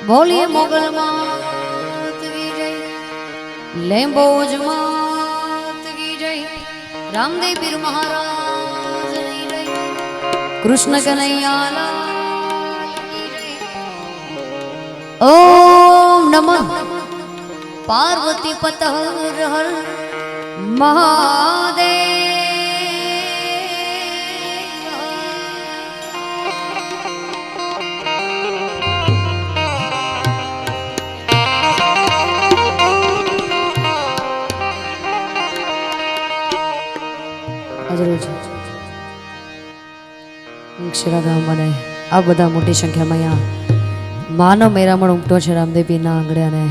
बोलिए मोगल मात की जय, लेम्बोज मात की जय, रामदेव पीर महाराज की जय, कृष्ण कन्हैया लाल की जय। ओम नमः पार्वती पत हर हर महादेव। अक्षराधाम बने आ बधा मोटी संख्या में यहाँ मानव मेरामण उमटो छे रामदेव पीर आंगणिया ने।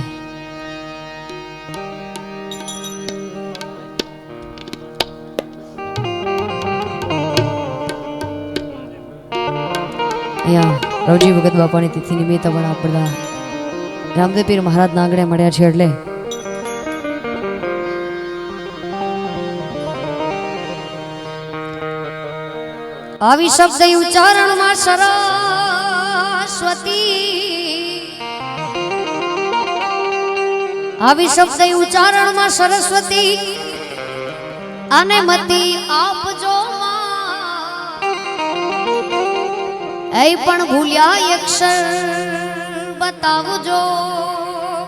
रवजी भगत बापा की तिथि निमित्त पण आप बधा रामदेव पीर महाराज ना आंगणे मळ्या छे એટલે આવી શબ્દ ઉચ્ચારણ માં સરસ્વતી, આવી શબ્દ ઉચ્ચારણ માં સરસ્વતી અને મતી આપજો એ પણ ભૂલ્યા અક્ષર બતાવજો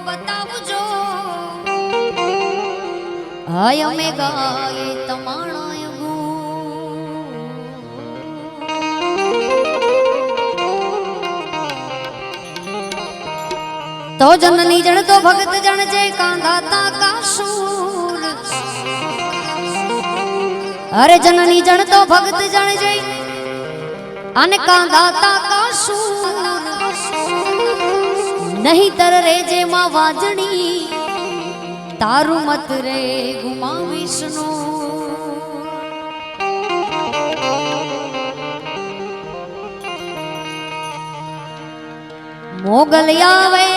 બતાવજો હાય અમે ગાય તમારા तो जननी जन तो भगत जन जय कांधाता का सूर। अरे जननी जन तो भगत जन जय अन कांधाता का सूर। नहीं तर रे जे मां वाजनी तारू मत रे गुमा विष्णु। मोगल आवे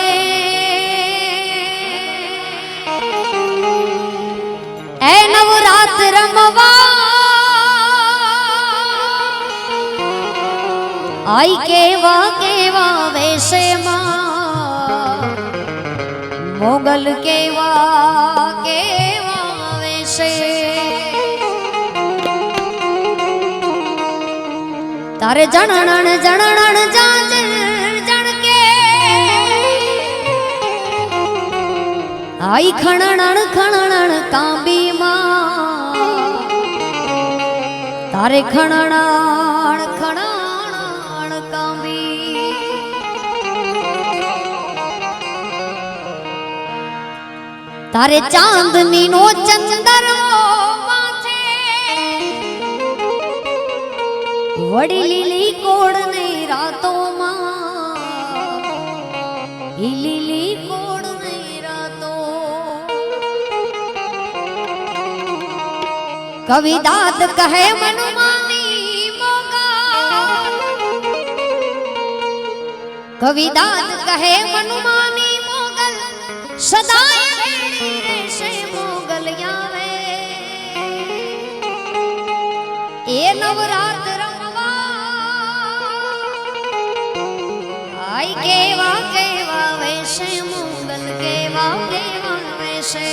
ए नवरात रमवा आई केवा केवा वैसे मां मोगल केवा केवा वैसे। तारे जननन जननन जाज आई खणण खणण कांबी मां तारे खणण खणण कांबी। तारे चांदनी नो चंदर माथे वड़ी लीली कोड़ ने रातों मां लीली कोड़ कवि दाद कहे मनुमानी मोगल। कवि दाद कहे मनुमानी मोगल सदाय से मोगल यावे ए नवरात रमवा आई केवा केवा वैसे मोगल केवा केवा वैसे।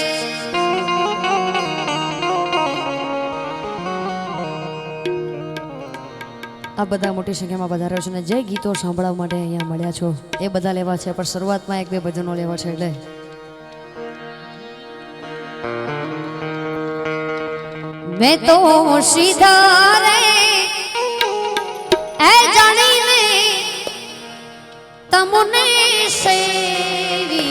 आ बधा मोटी संख्या में पधार्या छो ने जे गीतो सांभळवा माटे अहींया मळ्या छो ए बधा लेवा छे पण शरूआत में एक बे भजनो लेवा छे એટલે मैं तो सीधा रे ए जानी ने तमुने सेवी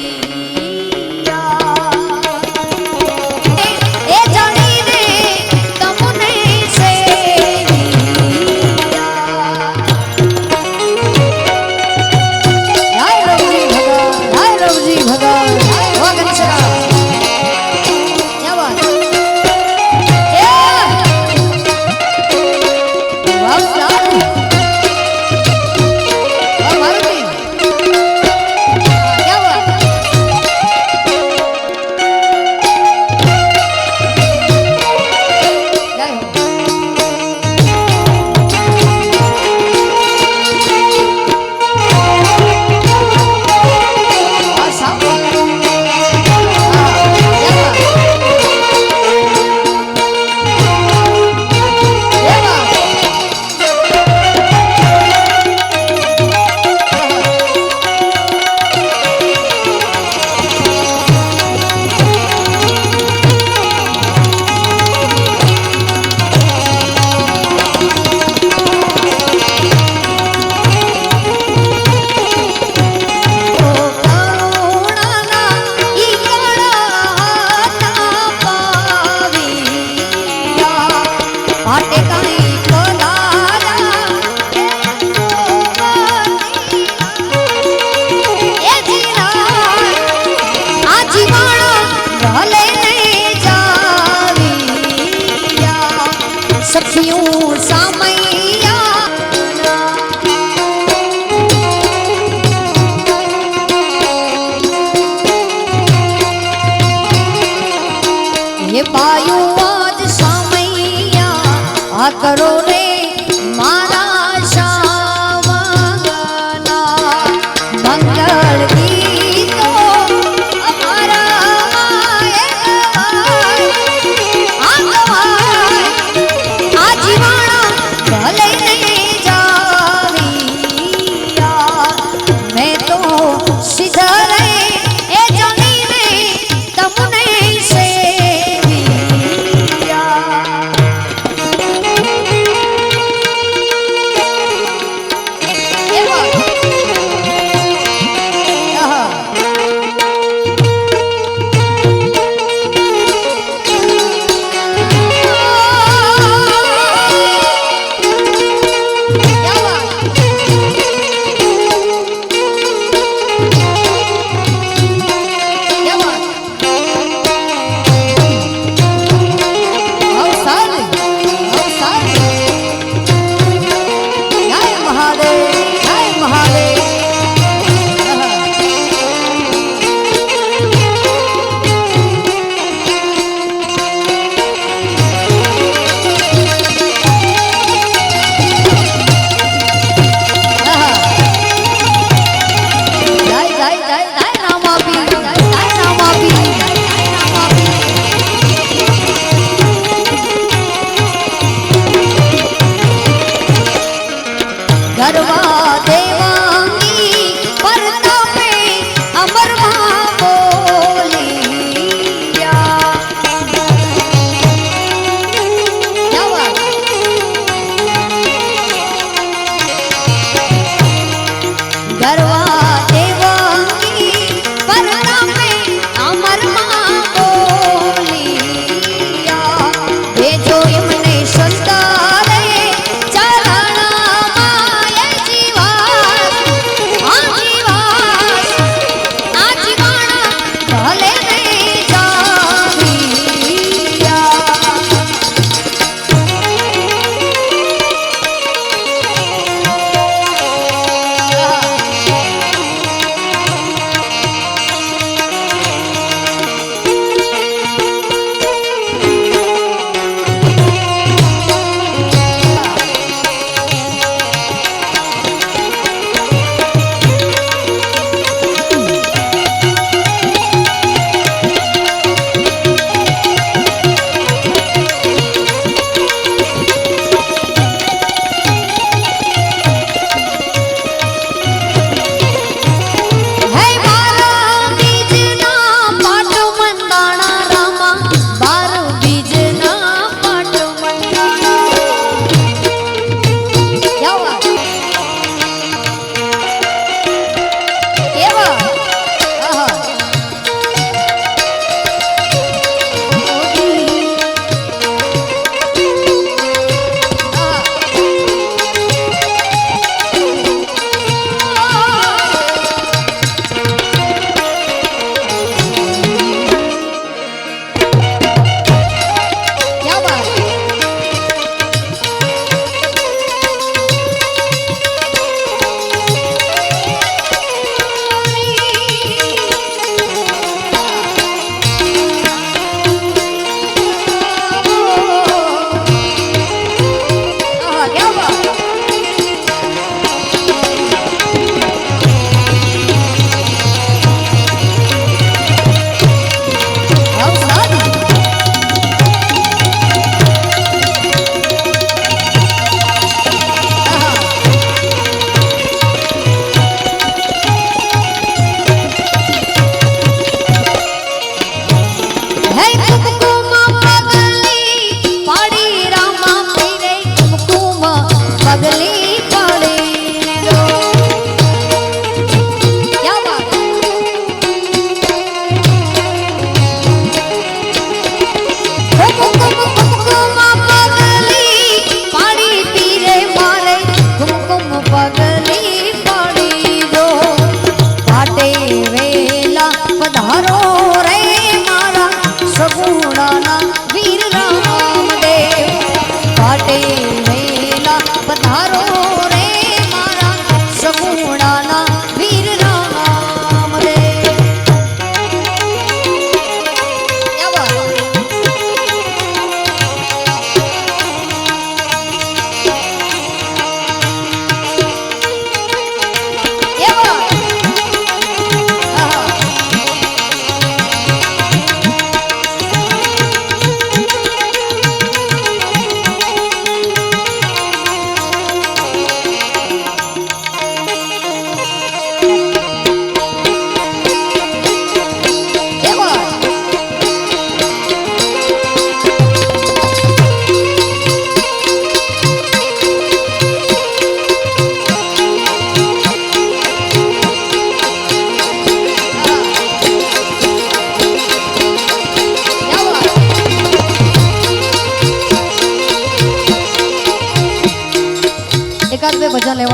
पायू आज सामैया आ करो रे मारा शामगना मंगल गीतो हमारा आजीवाना भले नहीं जाविया मैं तो सीधा रे ए जानी रे तमुने सेविया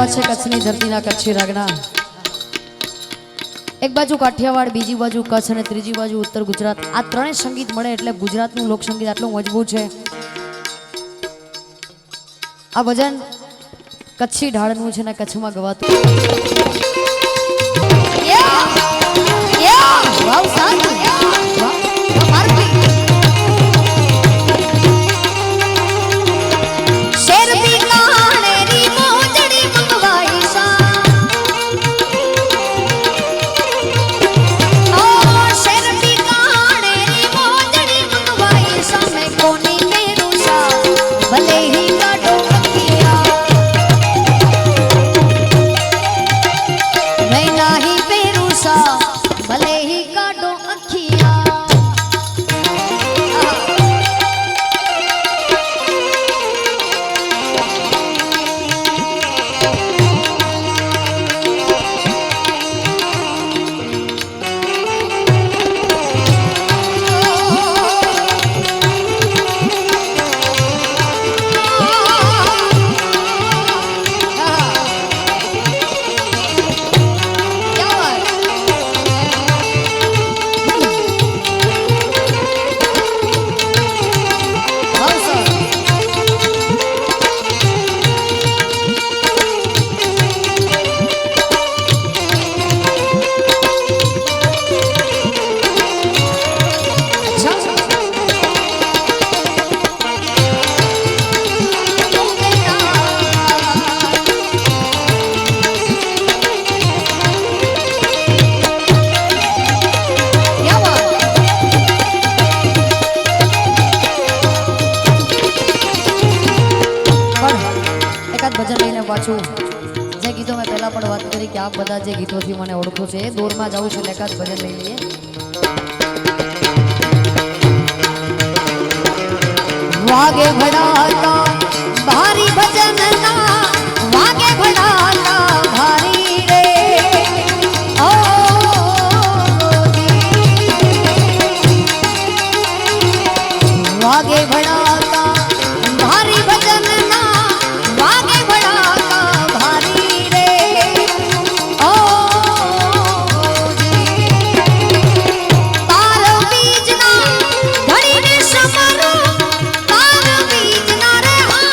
લેવા છે કચ્છની ધરતીના કચ્છી રાગના। એક બાજુ કાઠિયાવાડ, બીજી બાજુ કચ્છ અને ત્રીજી બાજુ ઉત્તર ગુજરાત। આ ત્રણેય સંગીત મળે એટલે ગુજરાતનું લોકસંગીત આટલું મજબૂત છે। આ ભજન કચ્છી ઢાળનું છે ને કચ્છમાં ગવાતું। વાવ સારું, વાહ મારું શેર દી કાણેરી મોજડી મંગવાઈ સા, ઓ શેર દી કાણેરી મોજડી મંગવાઈ સા, મેં કોની મેરું સા ભલે હી કાઢો અખિયા, મેં નાહી પેરું સા ભલે હી કાઢો અખિયા। જે ગીતો મેં પહેલા પણ વાત કરી કે આપ બધા જે ગીતોથી મને ઓળખો છે એ દોરમાં જાઉં છું, એકાદ ભજન લઈ લઈએ। વાગે ભડાતા ભારી ભજનના, વાગે ભડાતા ભારી રે, ઓ વાગે ભડાતા ભારી ભજનના, વાગે ભડાતા ભારી રે, ઓ તાર બીજના ધણીને સમરો, તાર બીજના રે હા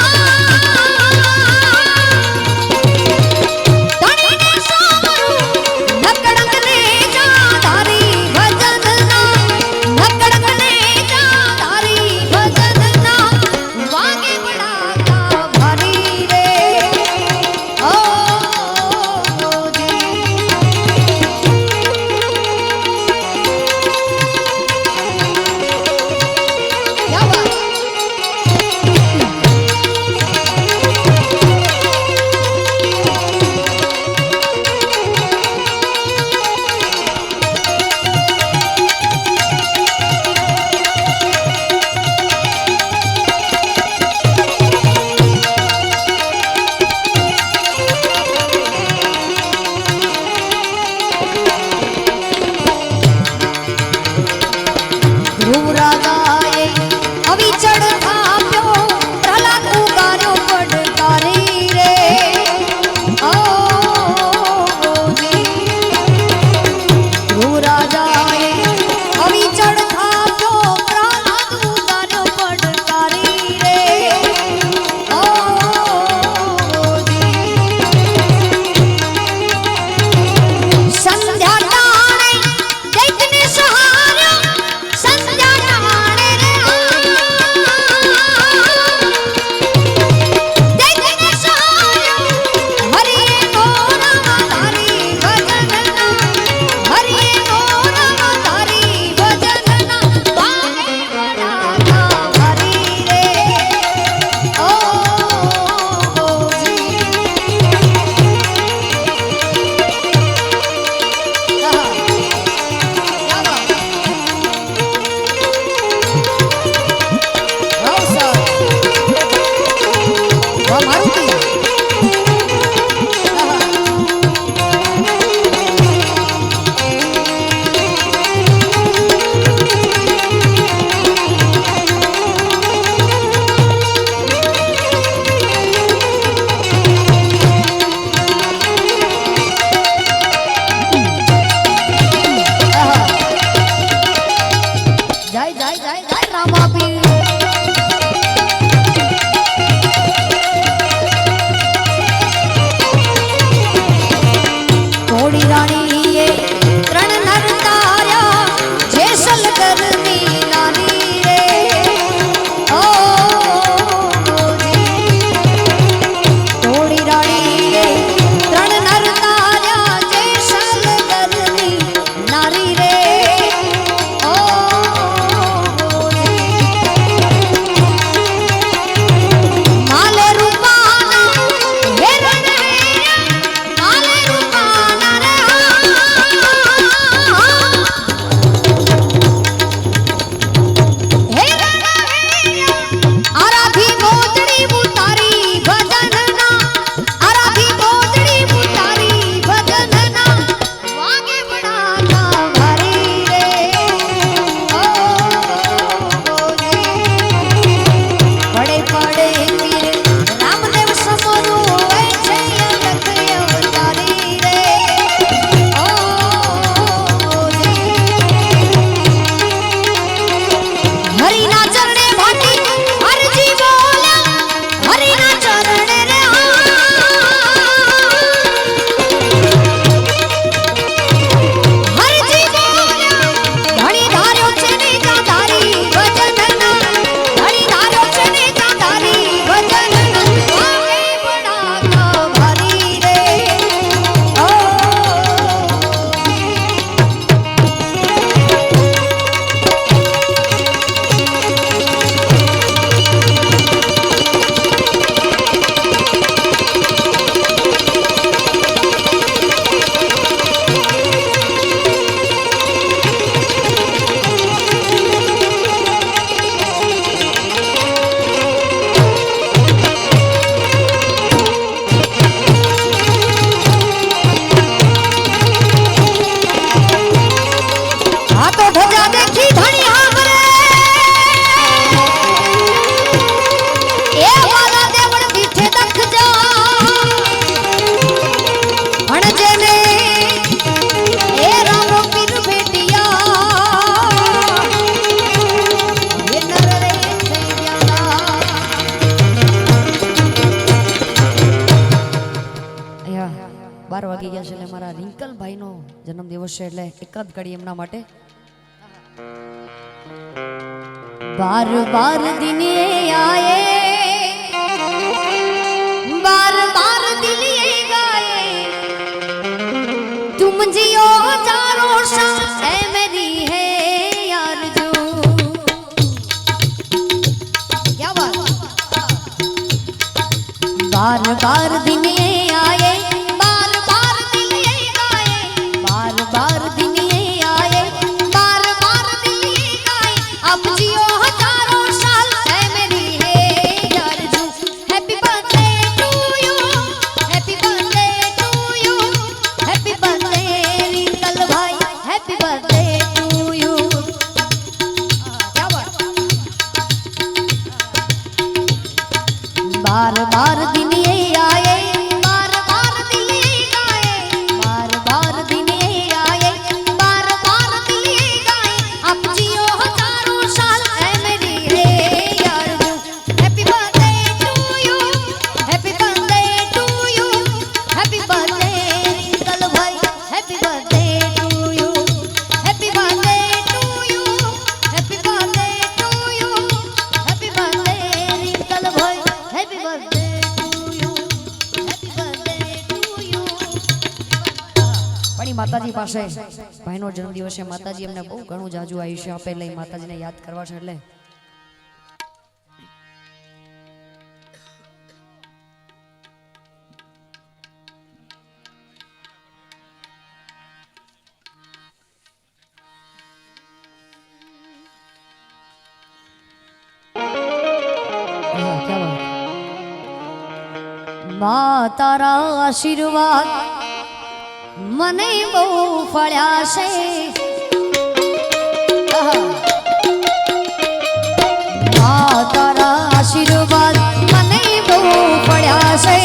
દિવસ છે એટલે એકાદ ઘડી એમના માટે बार बार दिन ये आए बार बार दिन ये गाए तुम जियो हजारों साल है मेरी है यार जो क्या बात बार बार दिन ये आए बार बार दिन ये गाए बार बार दिन ये आए बार बार दिन ये गाए अब जियो हजारों साल है मेरी है यार जो happy birthday to you happy birthday to you happy birthday Rinkal भाई हैप्पी बर्थडे टू यू क्या बात बार बार दिन ये आए बार बार दिन ये गाए बार बार दिन ये आए बार बार दिन ये गाए अब जियो हजारों साल है मेरी है यार जो happy birthday to you happy birthday to you happy birthday Rinkal भाई happy birthday to you happy birthday to you happy birthday to you happy birthday Rinkal भाई happy birthday to you happy birthday to you પણ માતાજી પાસે ભાઈનો જન્મદિવસ છે માતાજી એમને બહુ ઘણું જાજુ આયુષ્ય આપે એટલે માતાજીને યાદ કરવા છે એટલે क्या बात मां तारा आशीर्वाद મને બહુ ફળ્યા છે મા તારા આશીર્વાદ મને બહુ ફળ્યા છે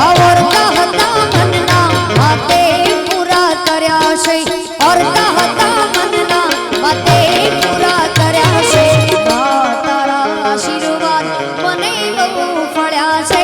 ઓરતા હતા મનના વાતે પૂરા કર્યા છે ઓરતા હતા મનના વાતે પૂરા કર્યા છે મા તારા આશીર્વાદ મને બહુ ફળ્યા છે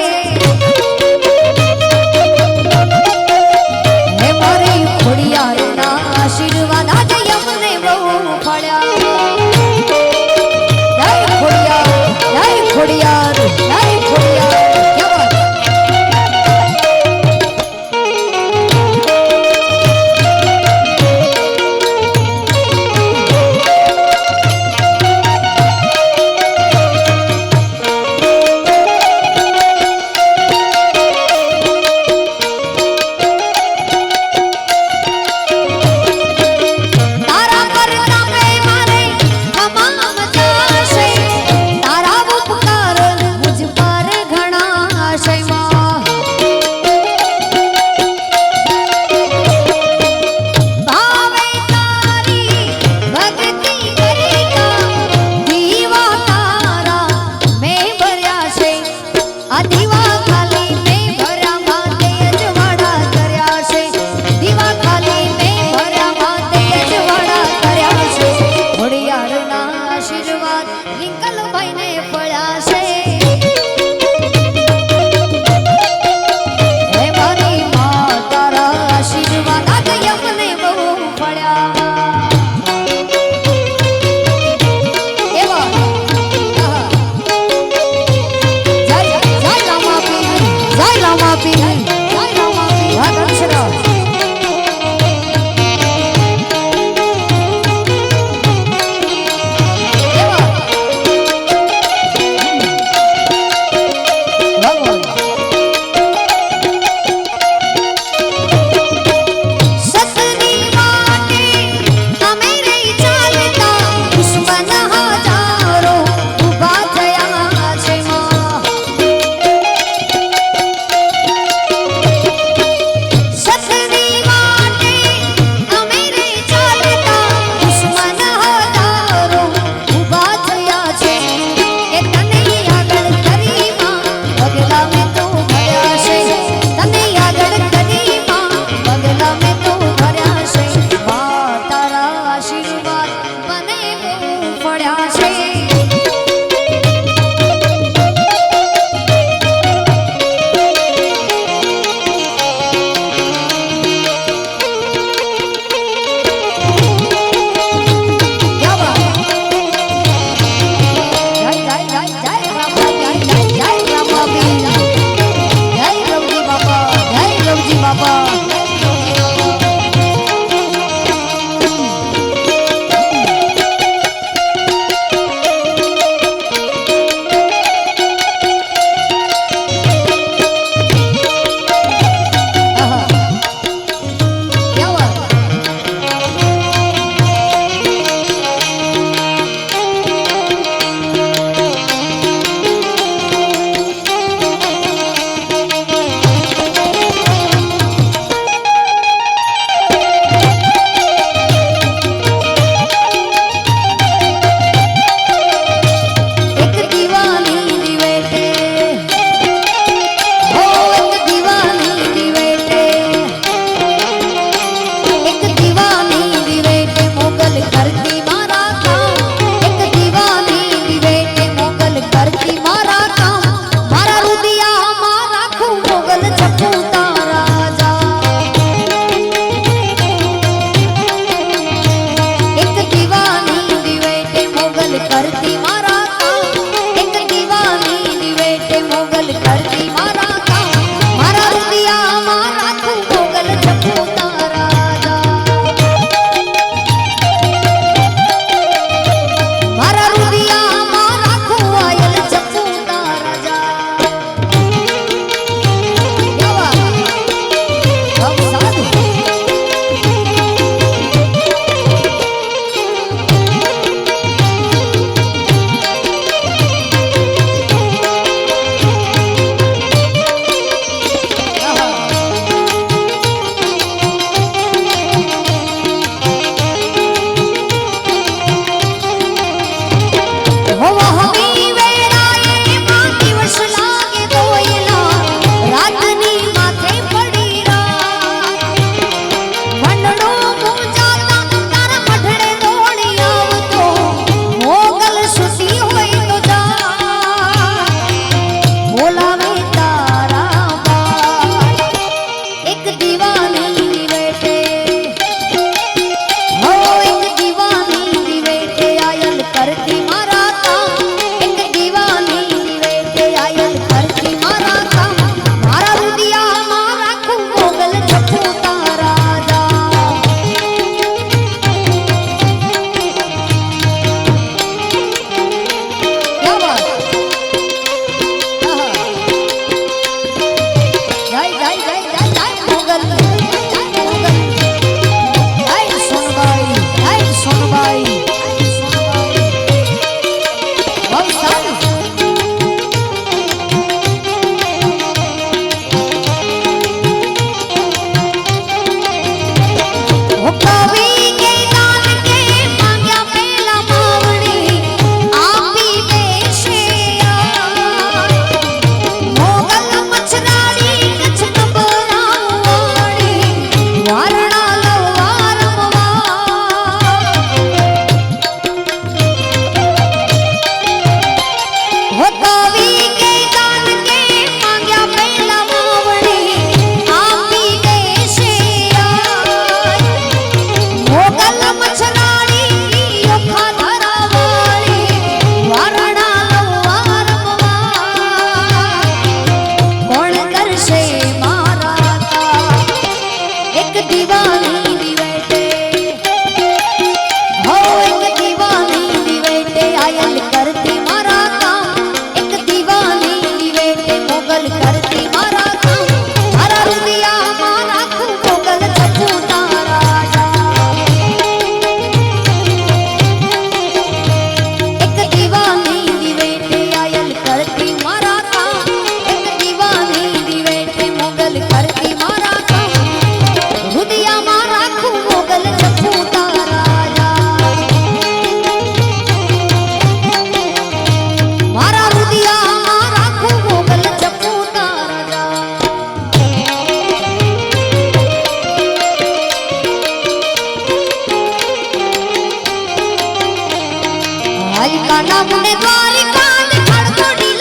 કાના મુને દ્વારિકા ને ખડકોડી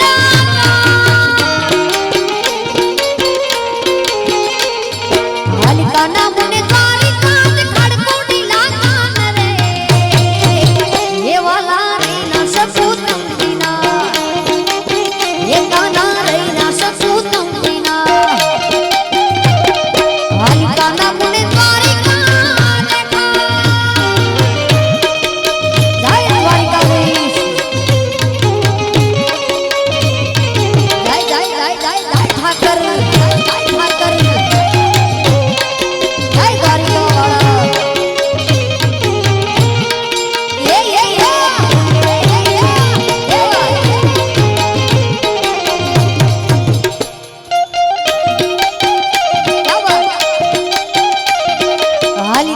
કાના મુને દ્વારિકા ને ખડકોડી લાગા રે એ વાલા રે ના સપૂતમ વિના એ કાના રે ના સપૂતમ વિના હાલી કાના મુને દ્વારિકા ને જય દ્વારિકાધીશ જય જય જય જય જય ઠાકર જય ઠાકર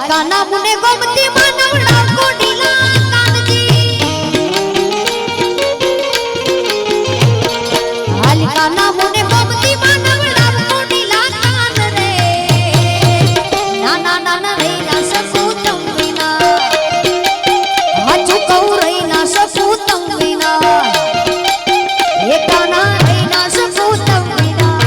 કાના મુને ગોમતી માનવડા કોડીલા કાનજી હાલી કાના મુને ગોમતી માનવડા કોડીલા કાન રે ના ના ના ના રે ના સપૂતમ વિના હાચું કહું રે ના સપૂતમ વિના એ કાના રે ના સપૂતમ વિના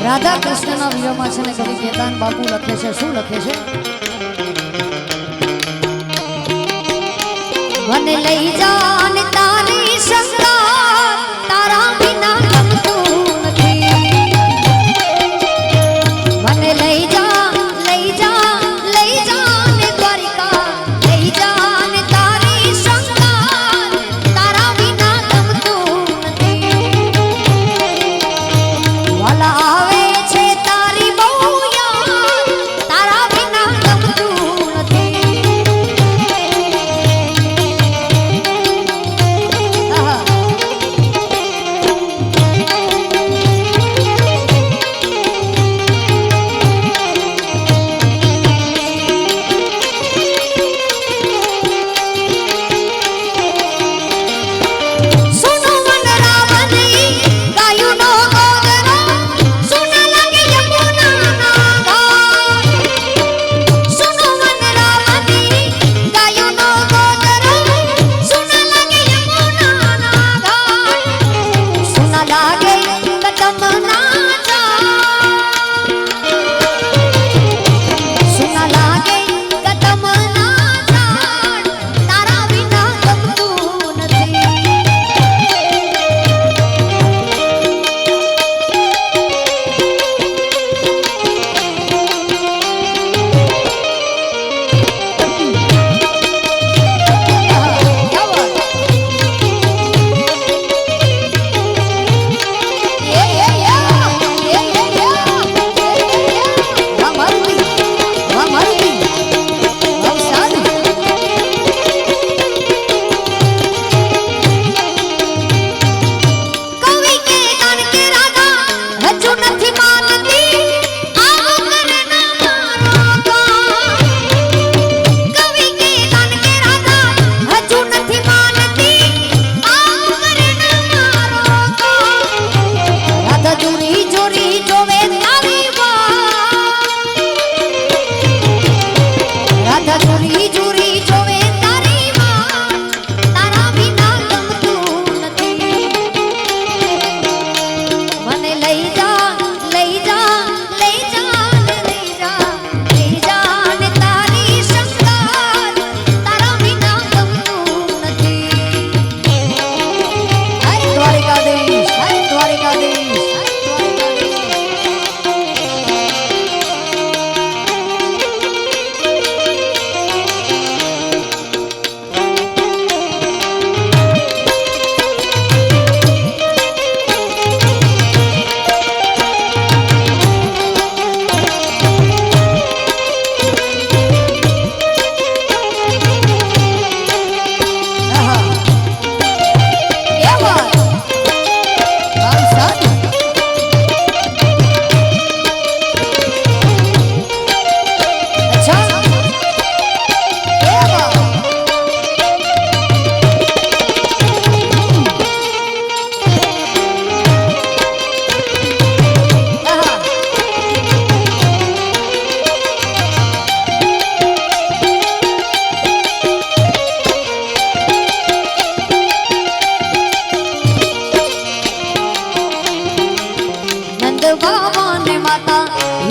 રાધા કૃષ્ણના વિયોમાં છે ને કવિ કેતાન બાપુ લખે છે શું લખે છે મને લઈ જા ને તારી સંગાત તારા વિના ગમતું નથી મને લઈ જા ને દ્વારિકા લઈ જા ને તારી સંગાત તારા વિના ગમતું નથી વાલા આવે છે તારી બહુ યાદ તારા વિના ગમતું નથી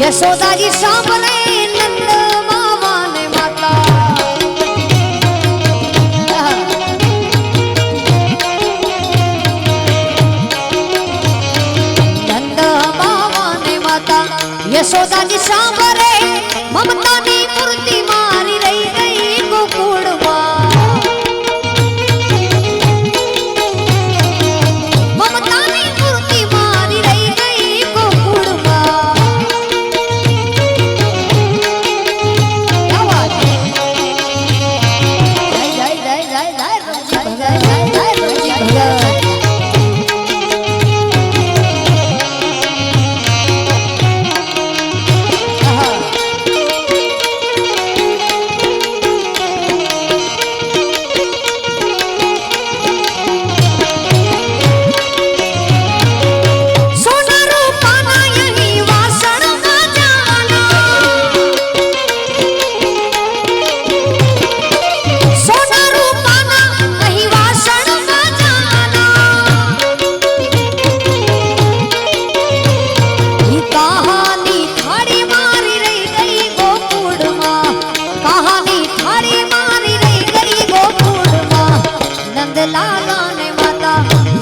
यशोदा जी सांभरे नंद बाबा ने माता नंद बाबा ने माता यशोदा जी सांभरे ममता नी मूर्ति मारी रही गई गोकुल ममता नी मूर्ति मारी रही गई गोकुल क्या बात है जय जय जय जय जय जय जय जय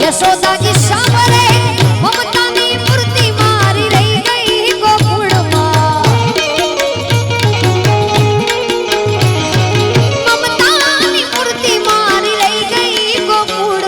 यशोदा जी सांभरे ममता नी मूर्ति मारी रही गई गोकुल ममता नी मूर्ति मारी रही गई गोकुल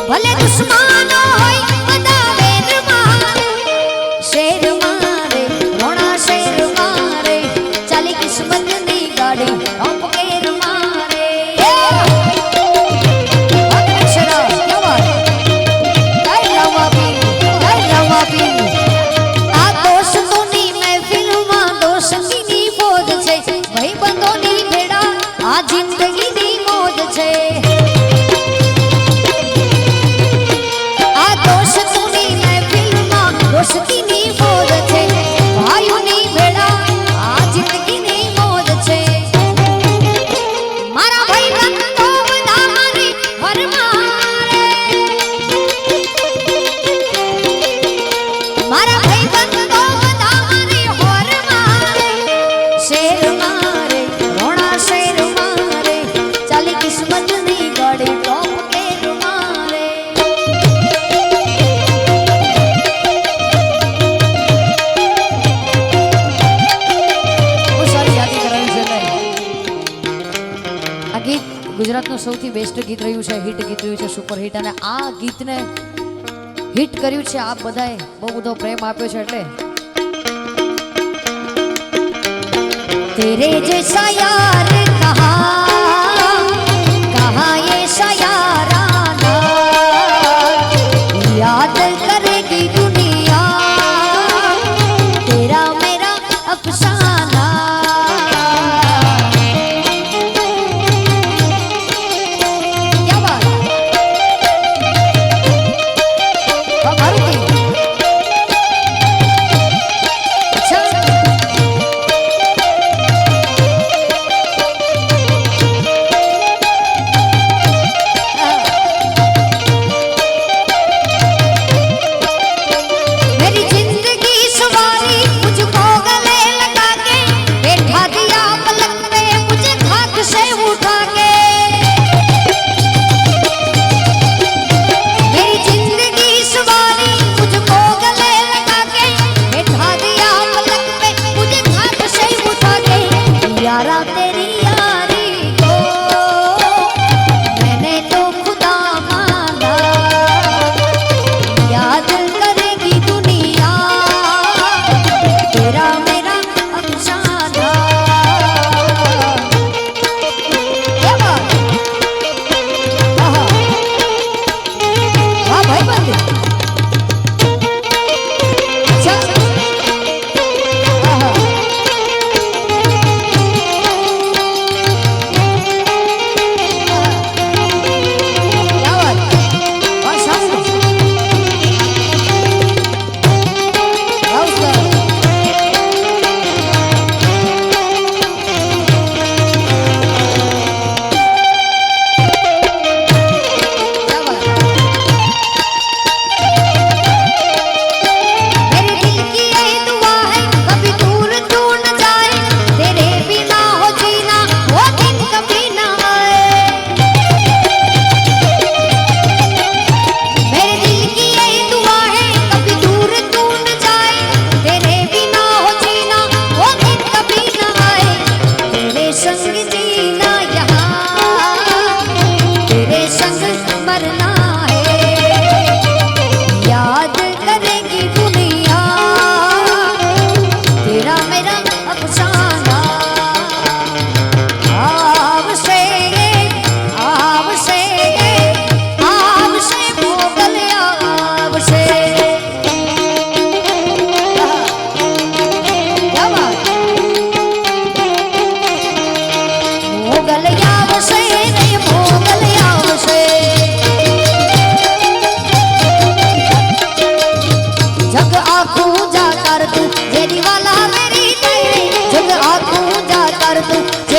भले दुश्मन होय बदा वेर मारे शेर मारे रोना शेर मारे चली किस्मत नी गाड़ी हम केर मारे अक्षरा क्या बात जय रामा पी आ दोस्तों नी महफिल में दोस्ती नी बोझ छे भाई बंदो नी भेड़ा आ जिंदगी नी मौज छे दोस्ती नी बोझ छे भाइयों नी भेड़ा आ जिंदगी नी मौज छे मारा भाई बंदो बदा मारी हर मारे मारा भाई बंदो बदा मारी हर मारे शेर मारे रोना शेर मारे चली किस्मत नी गाड़ी टॉप के मारे ગુજરાતનું સૌથી બેસ્ટ ગીત રહ્યું છે, હિટ ગીત રહ્યું છે, સુપર હિટ. અને આ ગીતને હિટ કર્યું છે આપ બધાએ બહુ બધો પ્રેમ આપ્યો છે. એટલે तेरे जैसा यार कहाँ यारा तेरी यारी को मैंने तो खुदा माना, याद करेगी दुनिया तेरा मेरा अफसाना। क्या बात, वाह भाई बंदे,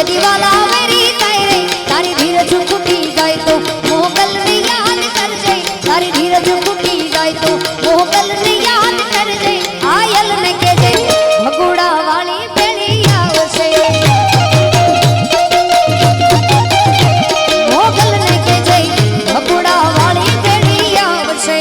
दीवाला मेरी तारे तारी धीरज फूटी जाए तो मोगल ने याद कर जाए, तारी धीरज फूटी जाए तो मोगल ने याद कर जाए, आयल ने के जाए भगुड़ा वाली बेड़ी आवसे, मोगल ने के जाए भगुड़ा वाली बेड़ी आवसे।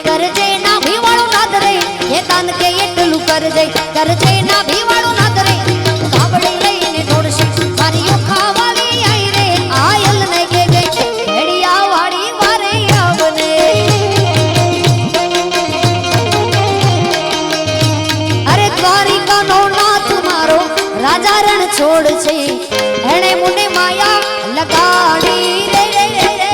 करजे ना भी वाळो नाद रे, ये कान के એટલું કરજે કરજે ના भी वाळो नाद रे, બાબડી લઈને દોડશે સારીઓ ખાવાળી આઈ રે, આયલ ને કે જે ભેડિયા વાળી વારે આવને, અરે દ્વારિકા નો નાથ મારો રાજા રણ છોડ છે, એણે મુને માયા લગાડી રે રે રે રે।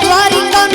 દ્વારિકા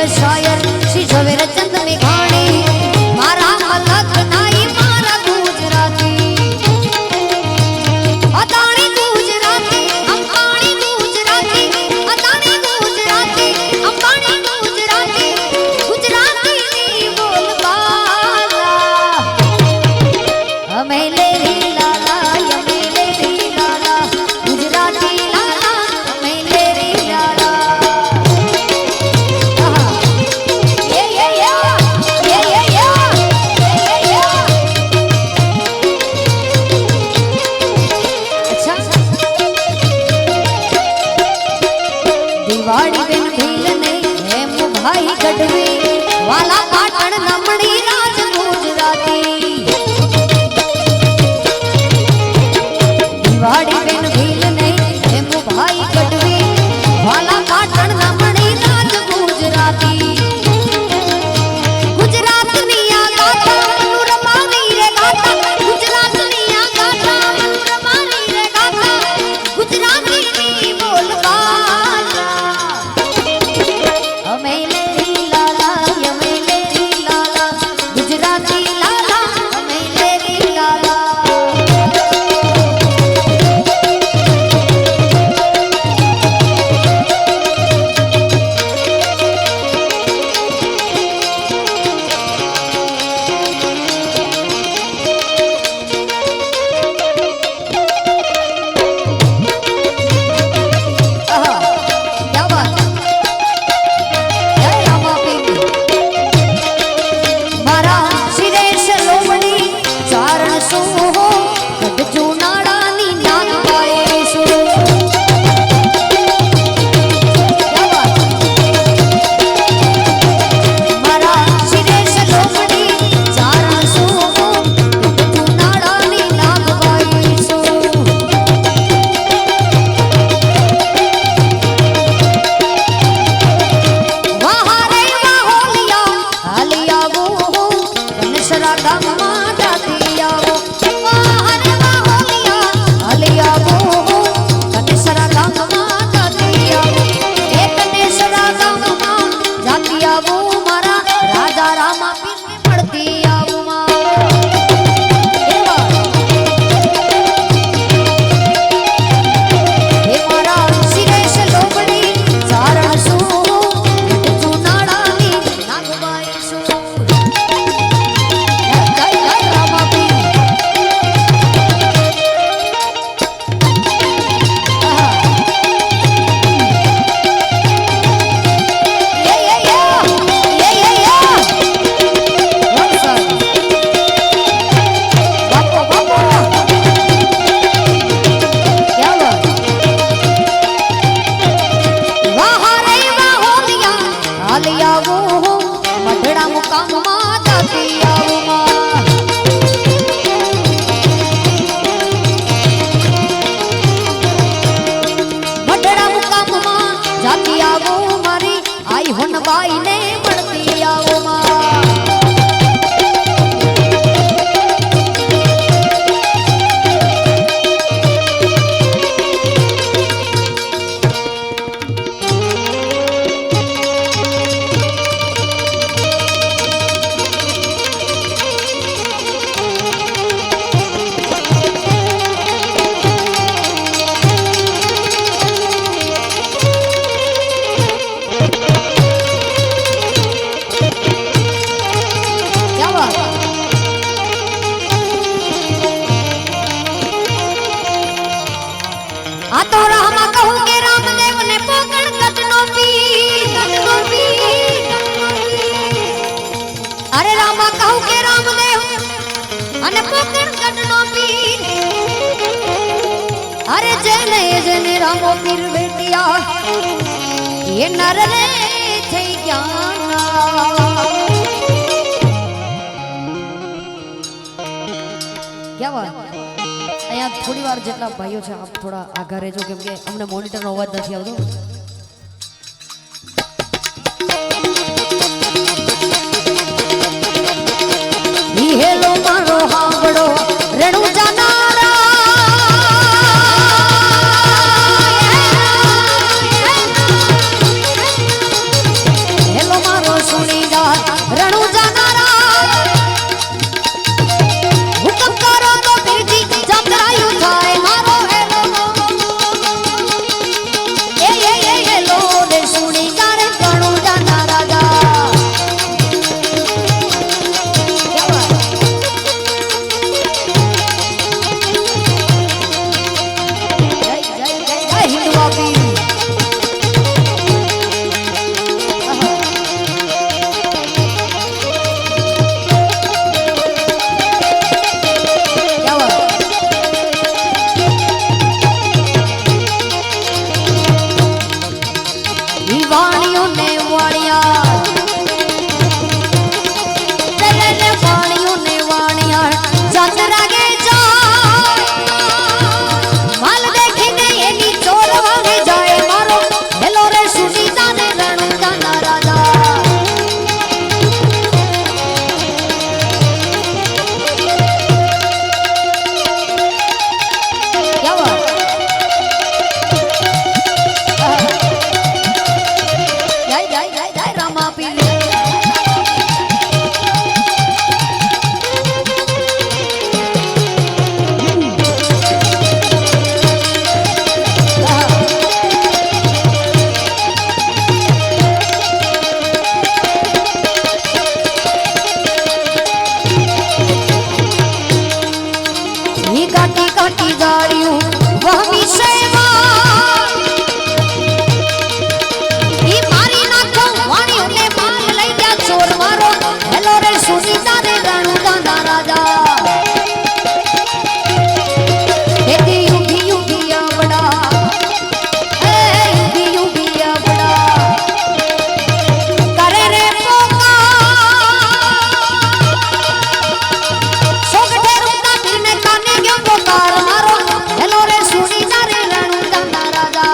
शायर श्री झवेर चंद मेघाणी मारा मलक नाई मारा गुजराती अदानी गुजराती अंबानी गुजराती अदानी गुजराती अंबानी गुजराती गुजराती नी बोलबाला हमें ले लाला हमें ले लाला गुजराती लाला हमें ले लाला दिवाड़ी बिन भील नहीं है भाई गढ़वी वाला पाटण नमणी राज गुजराती दिवाड़ी बिन भील नहीं है भाई गढ़वी वाला पाटण नमणी राज गुजराती गुजरात निया गाता मनोरमानी रे गाता गुजरात निया गाता मनोरमानी रे गाता गुजराती नी बोलबाला हमें ले लाला हमें ले लाला गुजराती लाला हमें ले लाला क्या बात जय रामा पीर मारा शिरेश लोमड़ी चारण सो गड चूनाड़ा नी नाग पाए सो क्या बात मारा शिरेश लोमड़ी चारण सो गड चूनाड़ा नी नाग पाए सो वहारे वाहोलिया हालिया वो गणेशरा गम्मा जातिया वो वहारे वाहोलिया हालिया वो गणेशरा गम्मा जातिया वो एक गणेशरा गम्मा जातिया वो मारा राजा रामा पीर में पड़तिया वो मां हे मारा शिरेश लोमड़ी चारण सो चूनाड़ा नी नागबाई सो जय जय रामा पीर बापो बापो क्या बात वहारे वाहोलिया हालिया वो मधड़ा मुकाम माता दिया वो मां मधड़ा मुकाम मां जातिया वो मारी आई हुन बाई ने बढ़तिया वो मां क्या बात आ तो रामा कहूं के रामदेव ने पोकड़ कटनो पी अरे रामा कहूं के रामदेव अने पोकड़ कटनो पी अरे जेने जेने रामो पीर बेटिया ये नर रे थे ज्ञाना क्या बात અહીંયા થોડી વાર જેટલા ભાઈઓ છે આપ થોડા આઘા રહેજો કેમ કે અમને મોનિટરનો અવાજ નથી આવતો ઈ હેલો મારો હાંભળો રેણુ જાનારા હેલો सुनी जा रणु जानारा हुक्म करो तो फिर जी जतराई उठाए मारो हेलो रे सुनी जा रे रणु जाना राजा जय जय जय जय हिंदू बाबी वाणियों ने वाणिया तेरे वाणियों ने वाणिया जातरा के जा माल देखने ये नी चोर वाले जाए मारो हेलो रे सुनीता ने रणु जाना राजा क्या बात काटी काटी गाड़ियों वह भी सेवा ये मारी नाखो वाणी ने मार लई गया चोर मारो हेलो रे सुनीता रे रणु जाना राजा एदी युगी युगी बड़ा युगी युगी बड़ा करे रे पोका सोगटे रुका तिरने काने क्यों पोकार मारो हेलो रे सुनीता रे रणु जाना राजा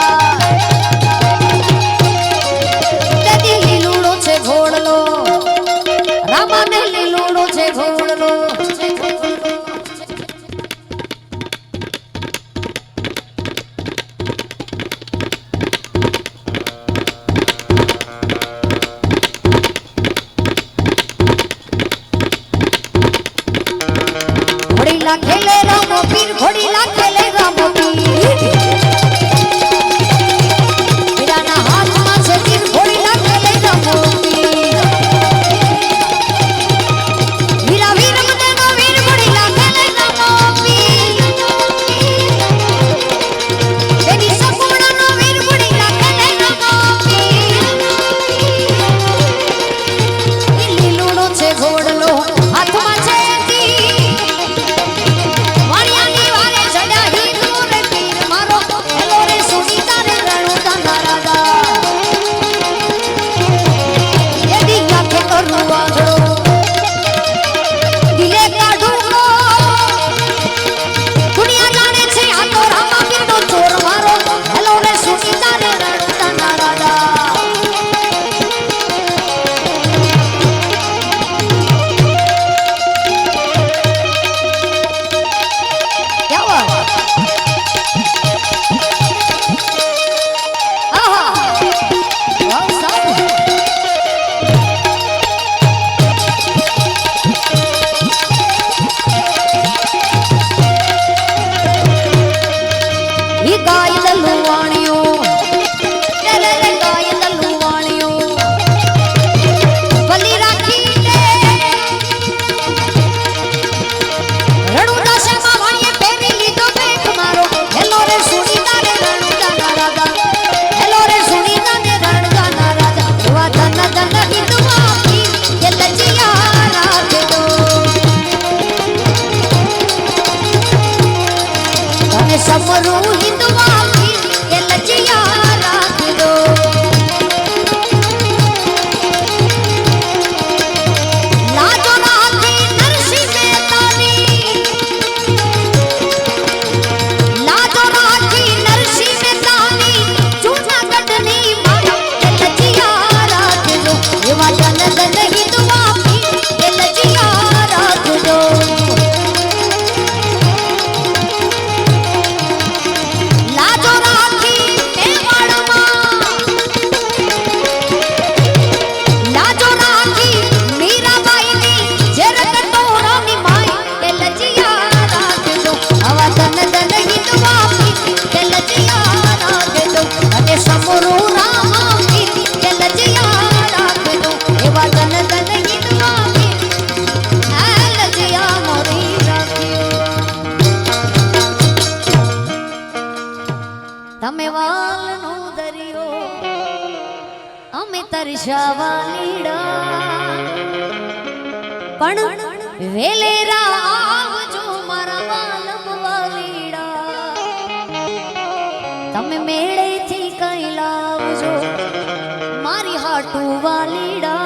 तेदी लीलूड़ो छे घोड़ लो रामा ने लीलूड़ो छे घोड़ लो घोड़ीला खेले रामो पीर घोड़ीला खेले रामो पीर वीराना हाथ में से तीर घोड़ीला खेले रामो पीर वीरा वीर मने नो वीर घोड़ीला खेले रामो पीर तेरी सकुड़ा नो वीर घोड़ीला खेले रामो पीर लीलूड़ो छे घोड़ लो हाथ में छे तीर वाणियानी वाले चढ़ा ही दूर पीर मारो વાલીડા પણ વેલેરા આવજો મારા વાલમ વાલીડા તમે મેળેથી કઈ લાવજો મારી હાટુ વાલીડા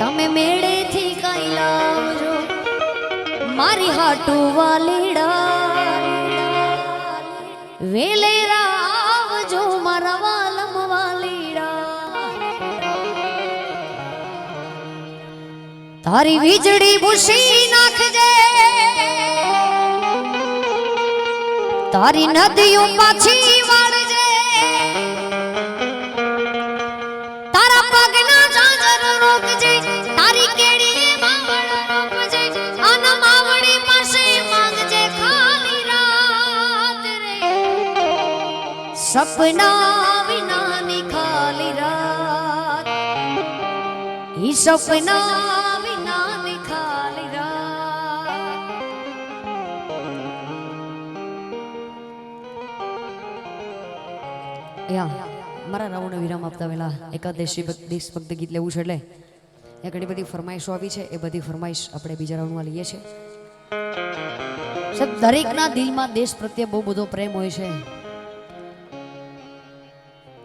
તમે મેળેથી કઈ લાવજો મારી હાટુ વાલીડા વેલેરા આવજો મારા વાલમ વાલીડા તારી વીજળી ભૂસી નાખજે તારી નદીઓ પાછી વાળજે તારા પગના ઝાંઝર રોકજે તારી કેડીએ માવળ રોકજે અને માવડી પાસે માંગજે ખાલી રાત રે સપના વિનાની ખાલી રાત ઈ સપના વિનાની ખાલી રાત યા મારા રાવણને વિરામ આપતા પહેલા એકાદ દેશભક્ત ગીત લેવું છે એટલે એ ઘણી બધી ફરમાઈશો આવી છે એ બધી ફરમાઈશ આપણે બીજા રાઉન્ડમાં લઈએ છીએ સાહેબ દરેકના દિલમાં દેશ પ્રત્યે બહુ બધો પ્રેમ હોય છે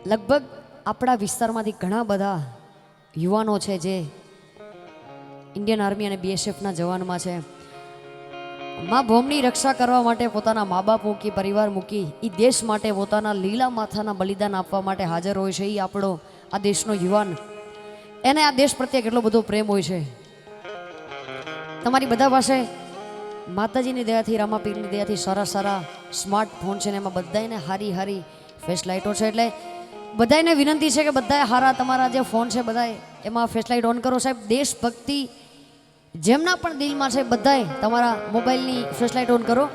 લગભગ આપણા વિસ્તારમાંથી ઘણા બધા યુવાનો છે જે ઇન્ડિયન આર્મી અને બીએસએફના જવાનમાં છે મા ભૂમિની રક્ષા કરવા માટે પોતાના મા બાપ મૂકી પરિવાર મૂકી એ દેશ માટે પોતાના લીલા માથાના બલિદાન આપવા માટે હાજર હોય છે એ આપણો આ દેશનો યુવાન એને આ દેશ પ્રત્યે કેટલો બધો પ્રેમ હોય છે તમારી બધા પાસે માતાજીની દયાથી રામાપીરની દયાથી સારા સારા સ્માર્ટફોન છે ને એમાં બધાને હારી હારી ફ્લેશ લાઇટો છે એટલે બધાને વિનંતી છે કે બધાએ હારા તમારા જે ફોન છે બધાએ એમાં ફ્લેશ લાઇટ ઓન કરો સાહેબ દેશભક્તિ જેમના પણ દિલમાં છે બધાએ તમારા મોબાઈલની ફ્લેશ લાઇટ ઓન કરો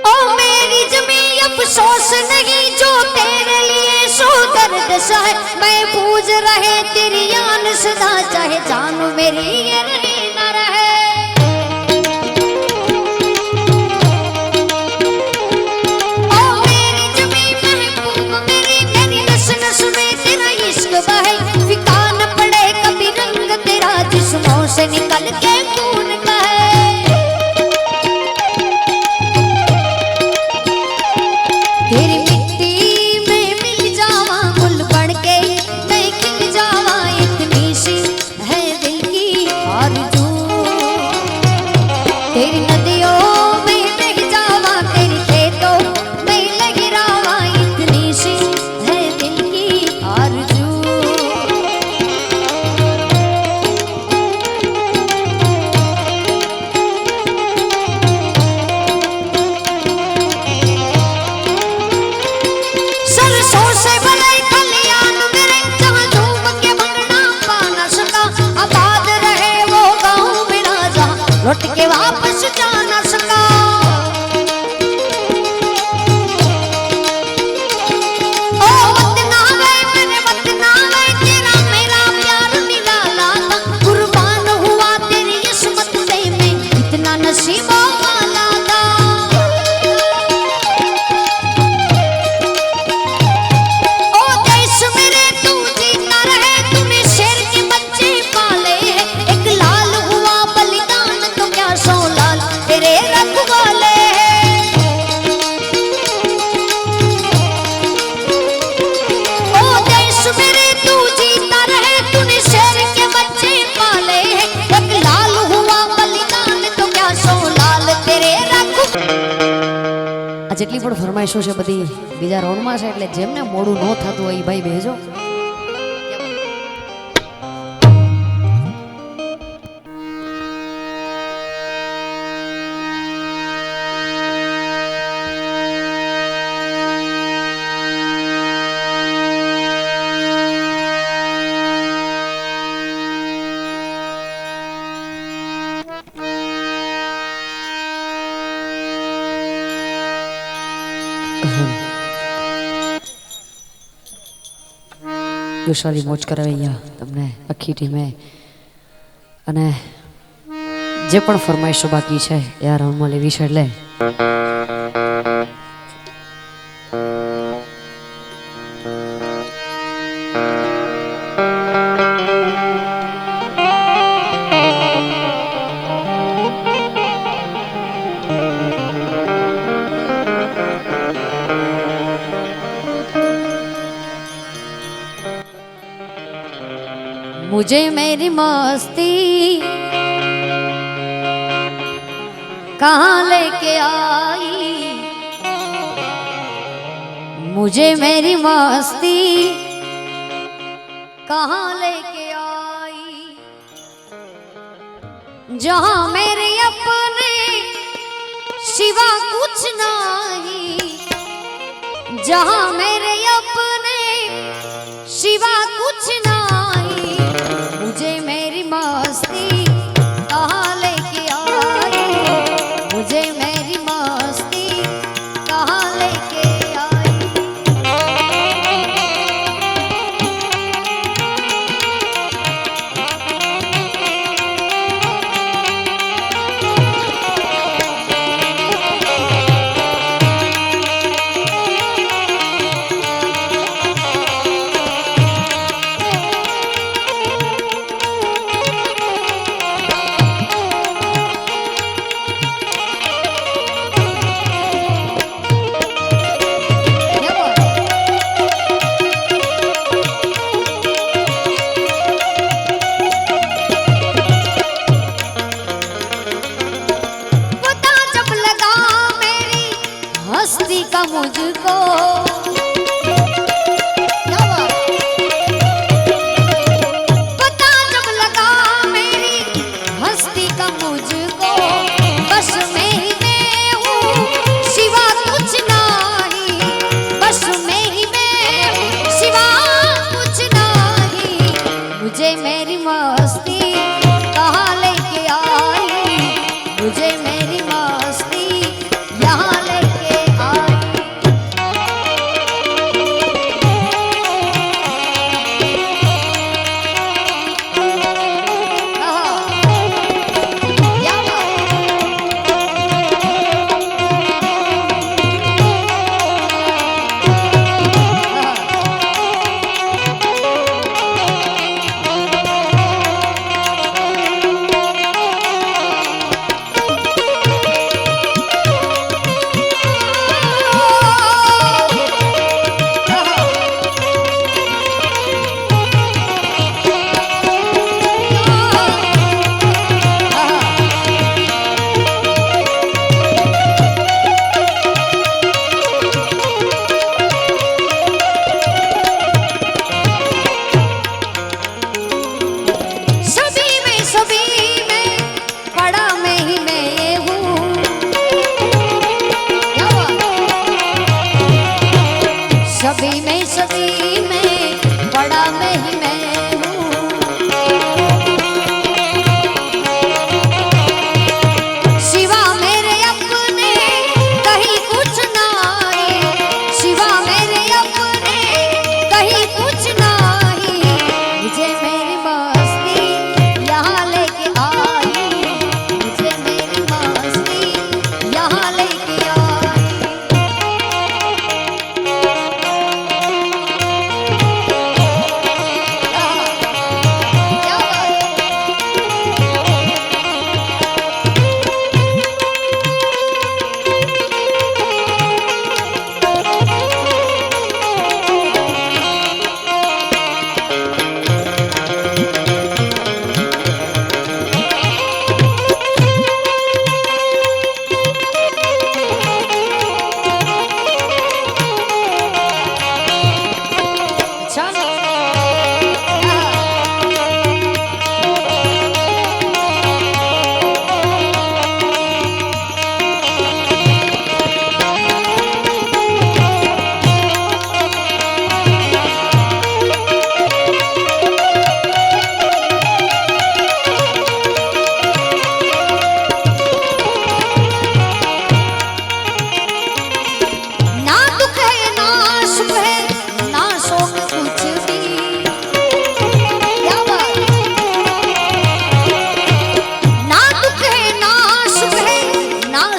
ओ मेरी जमी अफसोस नहीं जो तेरे लिए सो दर्द सहे मैं पूज रहे तेरी आन सदा चाहे जान मेरी ये रहे न रहे से निकल के खून बहे तेरी मिट्टी में मिल जावा गुल बन के मैं खिल जावा इतनी सी है दिल की आरज़ू तेरी नदियों में बह जावा तेरी खेतों में लहरावा इतनी सी है दिल की आरज़ू लौट के वापस जा न सका ओ मत ना गए मेरे मत ना गए तेरा मेरा प्यार निराला था कुर्बान हुआ तेरी किस्मत से मैं इतना नसीबों वाला था ओ देश मेरे तू जीता रहे तूने शेर के बच्चे पाले एक लाल हुआ बलिदान सो लाल तेरे रखवाले ओ देश मेरे तू जीता रहे तूने शेर के बच्चे पाले एक लाल हुआ बलिदान तो क्या सो लाल तेरे रख આ જેટલી પણ ફરમાઈશો છે બધી બીજા રાઉન્ડમાં છે એટલે જેમને મોડું ન થતું હોય ભાઈ બેજો વિશાલી મોજ કરાવી અહીંયા તમને આખી ટીમે અને जे पण फरमाइशो बाकी है यार हम लेवी छे ले मुझे मेरी मस्ती कहाँ लेके आई, मुझे मेरी मस्ती कहाँ लेके आई, जहाँ मेरे अपने सिवा कुछ नहीं, जहाँ मेरे अपने सिवा कुछ नहीं, मुझे मेरी मस्ती कहाँ लेके आई, मुझे मेरी मस्ती कहाँ लेके आई।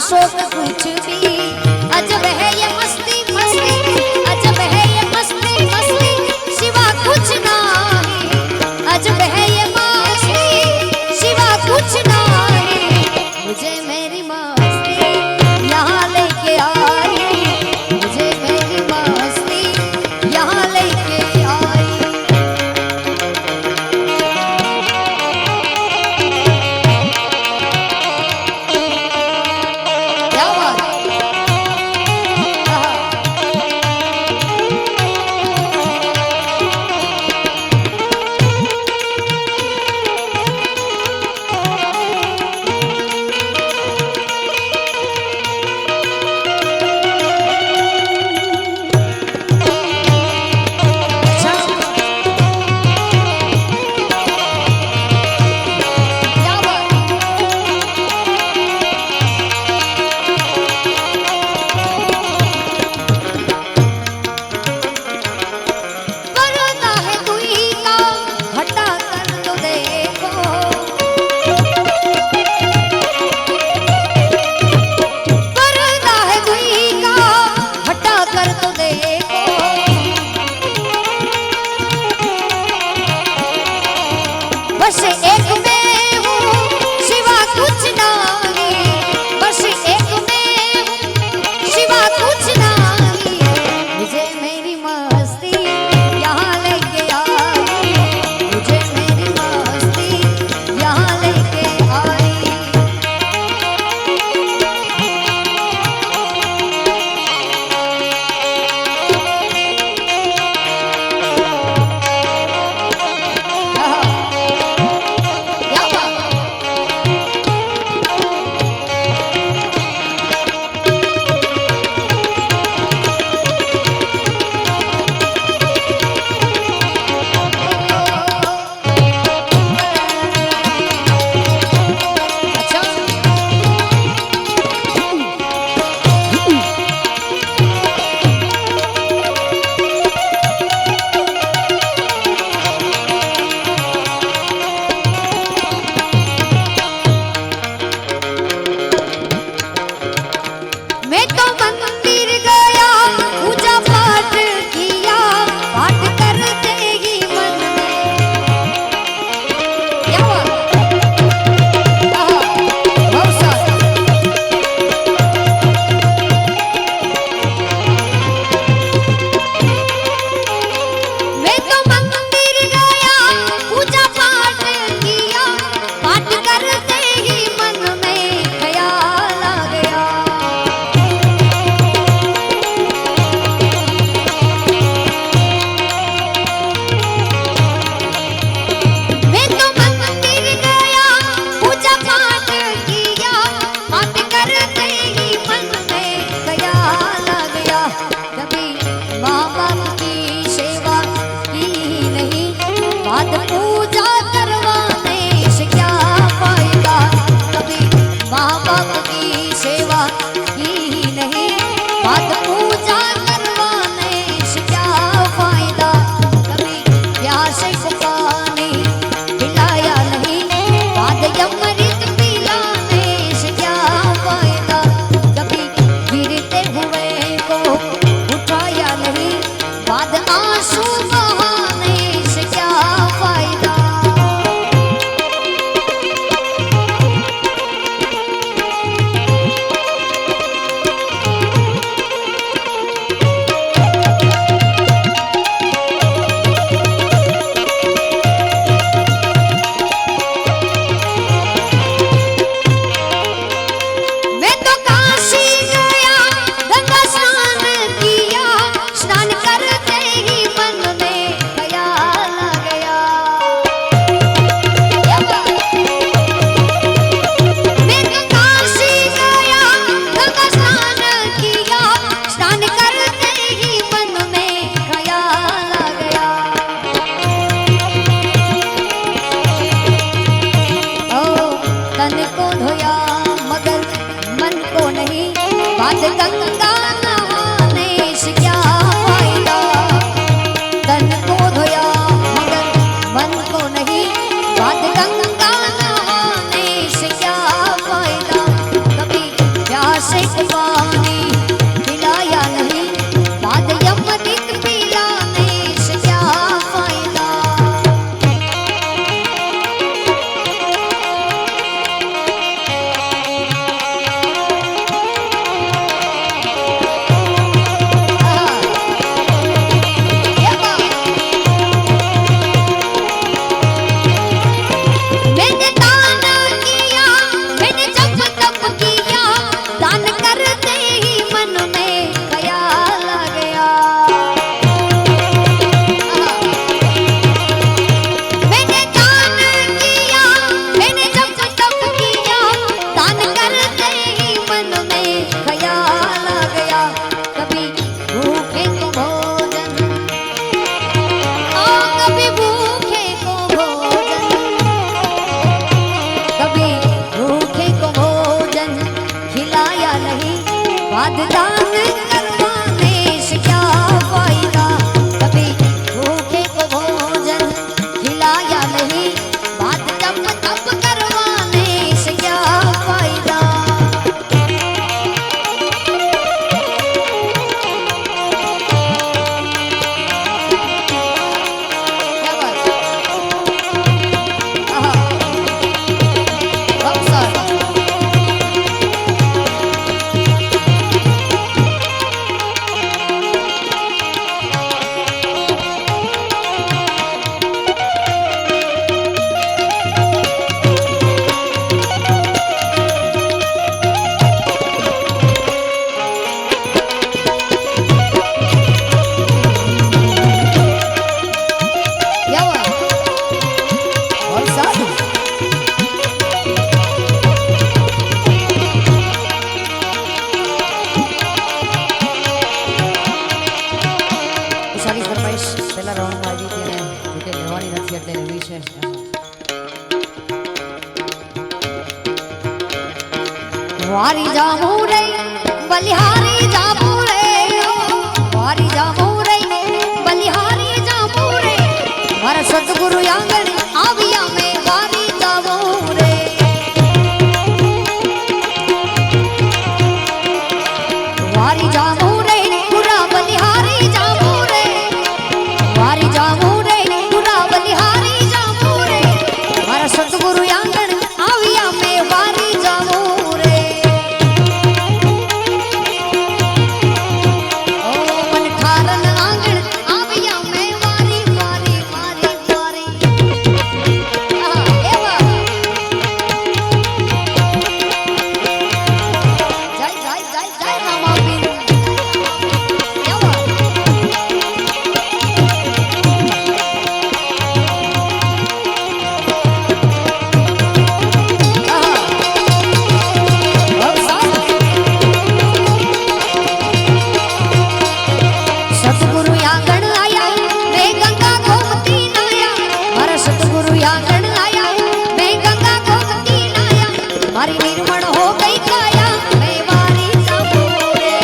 शौक कुछ भी। अजब है ये मस्ती मस्ती, अजब है ये मस्ती मस्ती, सिवा कुछ नहीं। अजब है ये मस्ती, सिवा कुछ नहीं। मुझे मेरी मस्ती यहाँ लेके आई, मुझे मेरी मस्ती यहाँ लेके आई। क्या बात है? आहा। अच्छा। क्या बात है? पर्दा है कोई का, हटा कर तो देखो। पर्दा है कोई का, हटा कर तो देखो। बस एक में हूँ, सिवा कुछ नहीं। बस एक में हूँ, सिवा कुछ नहीं। मुझे मेरी मस्ती यहाँ लेके आई, मुझे मेरी मस्ती यहाँ लेके आई। आहा। क्या बात है? अच्छा। मैं तो मंदिर गया, पूजा पाठ किया, पाठ करते ही मन में। क्या बात है? आहा, बहुत सारा। मैं तो मंदिर गया, पूजा पाठ किया, पाठ करते ही मन में ख्याल आ गया। मैं तो मंदिर गया, पूजा पाठ किया, पाठ करते ही मन में ख्याल आ गया। कभी माँ बाप की सेवा की नहीं, बाद पूजा करवाने से क्या फायदा। कभी माँ बाप की सेवा की नहीं, बाद पूजा करवाने से क्या फायदा। कभी प्यासे को पानी पिलाया नहीं, बाद अमृत पिलाने से क्या फायदा। कभी गिरते हुए को उठाया नहीं, बाद आंसू बहाने से क्या फायदा। मैं तो काशी गया, गंगा स्नान किया, स्नान करते ही मन में ख्याल आ गया। क्या बात है? मैं तो काशी गया, गंगा स्नान किया, स्नान करते ही मन में ख्याल आ गया। ओ तन को धोया मगर मन को नहीं, बाद गंगा नहाने से क्या फायदा। तन को धोया मगर मन को नहीं, बाद गंगा नहाने से क्या फायदा। कभी प्यास बाद दान करवाने से क्या फायदा, कभी भूखे को भोजन खिलाया नहीं, बाद जब तब करवाने से क्या फायदा। क्या बात है? आहा, बक्सर। क्या हुआ? और साथ સારી ફરમાઈશ પહેલા રાઉન્ડમાં આવી હતી અને જોકે લેવાની નથી એટલે લેવી છે. વારી જામુ રે બલિહારી જામુ રે, વારી જામુ રે બલિહારી જામુ રે, મારા સદગુરુ આંગણ આવ્યા મેં વારી જામુ રે. વારી જામુ રે પુરા બલિહારી જામુ રે, વારી જામુ રે પુરા બલિહારી જામુ રે, મારા સદગુરુ આંગણ આવ્યા મેં વારી જામુ રે. ઓ મન ઠારન આંગણ આવ્યા મેં વારી વારી વારી વારી. આહા, એવા જય જય જય જય રામાપીર. એવા सतगुरु आंगण आया मैं गंगा गोमती नाया, मारा सतगुरु आंगण आया मैं गंगा गोमती नाया, मारी निर्मण हो गई काया मैं वारी जामू रे,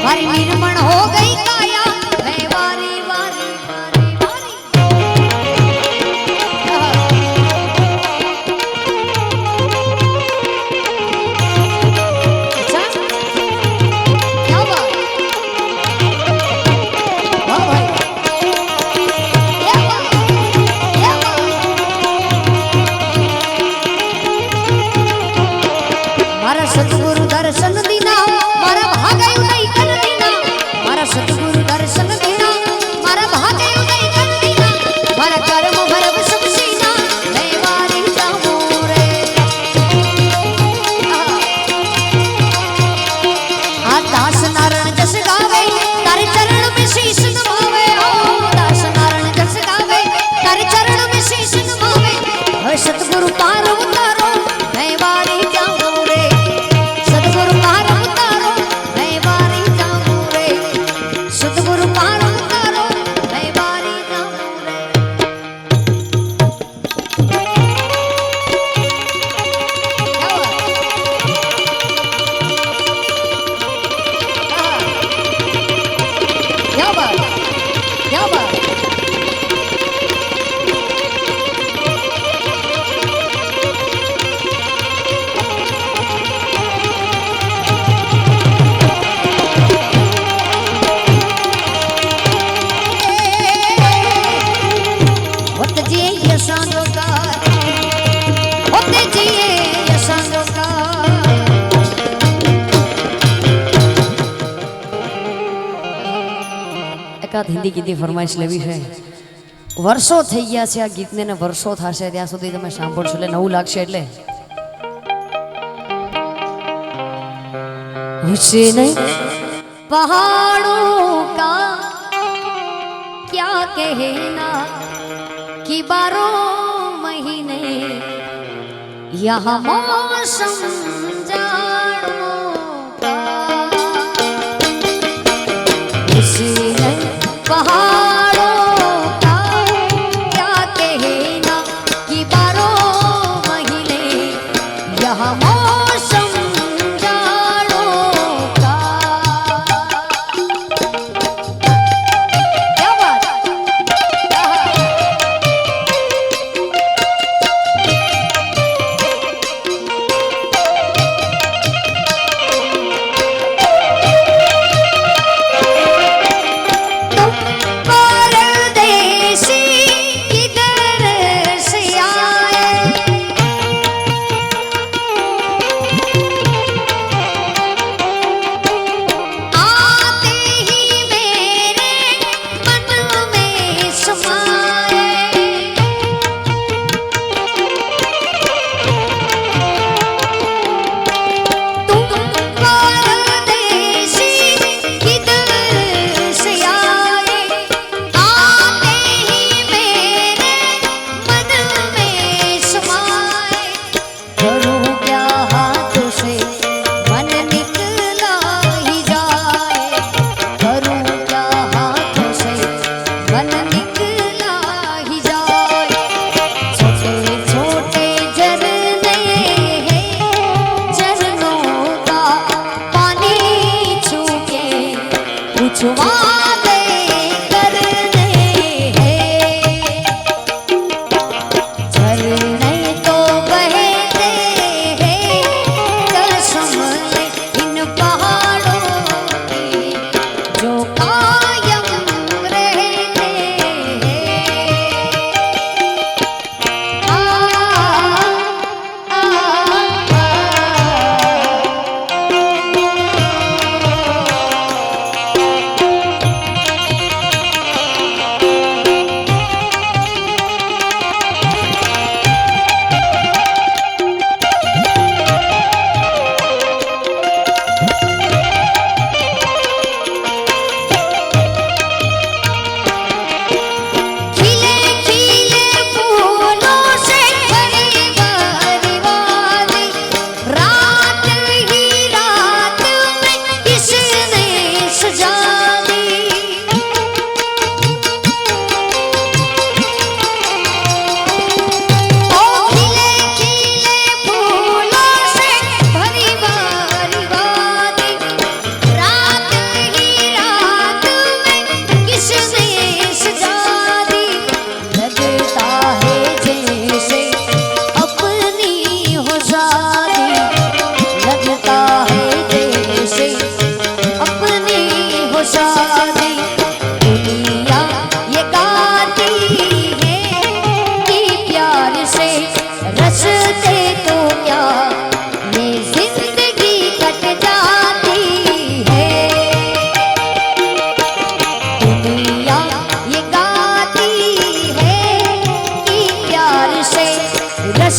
मारी निर्मण हो गई काया मैं वारी वारी वारी वारी. अच्छा, क्या बात? वाह भाई, क्या बात, क्या बात. मारा सतगुरु दर्शन दीना, मारा भागे उदय कर दीना, मारा सतगुरु दर्शन दीना, मारा भागे उदय कर दीना, मारा कर्म भरव सब सीना मैं वारी जामू रे. आ दास नारायण जस गावे तारे चरण में शीश नवावे, ओ दास नारायण जस गावे तारे चरण में शीश नवावे, हे सतगुरु पार उतारो मैं वारी जामू रे, सतगुरु पार उतारो मैं वारी जामू रे, सतगुरु पार उतारो मैं वारी जामू रे. क्या हुआ? आहा, क्या बात, क्या बात. होत जिए यशांगो का, होत जिए यशांगो का. એકાદ હિન્દી ગીતની ફરમાઈશ લેવી છે. વર્ષો થઈ ગયા છે આ ગીતને ને વર્ષો થશે ત્યાં સુધી તમે સાંભળશો એટલે નવું લાગશે એટલે. हुसैन पहाड़ों का क्या कहना कि 12 महीने यहाँ मौसम जाड़ों का, हुसैन पहाड़ों का क्या कहना कि 12 महीने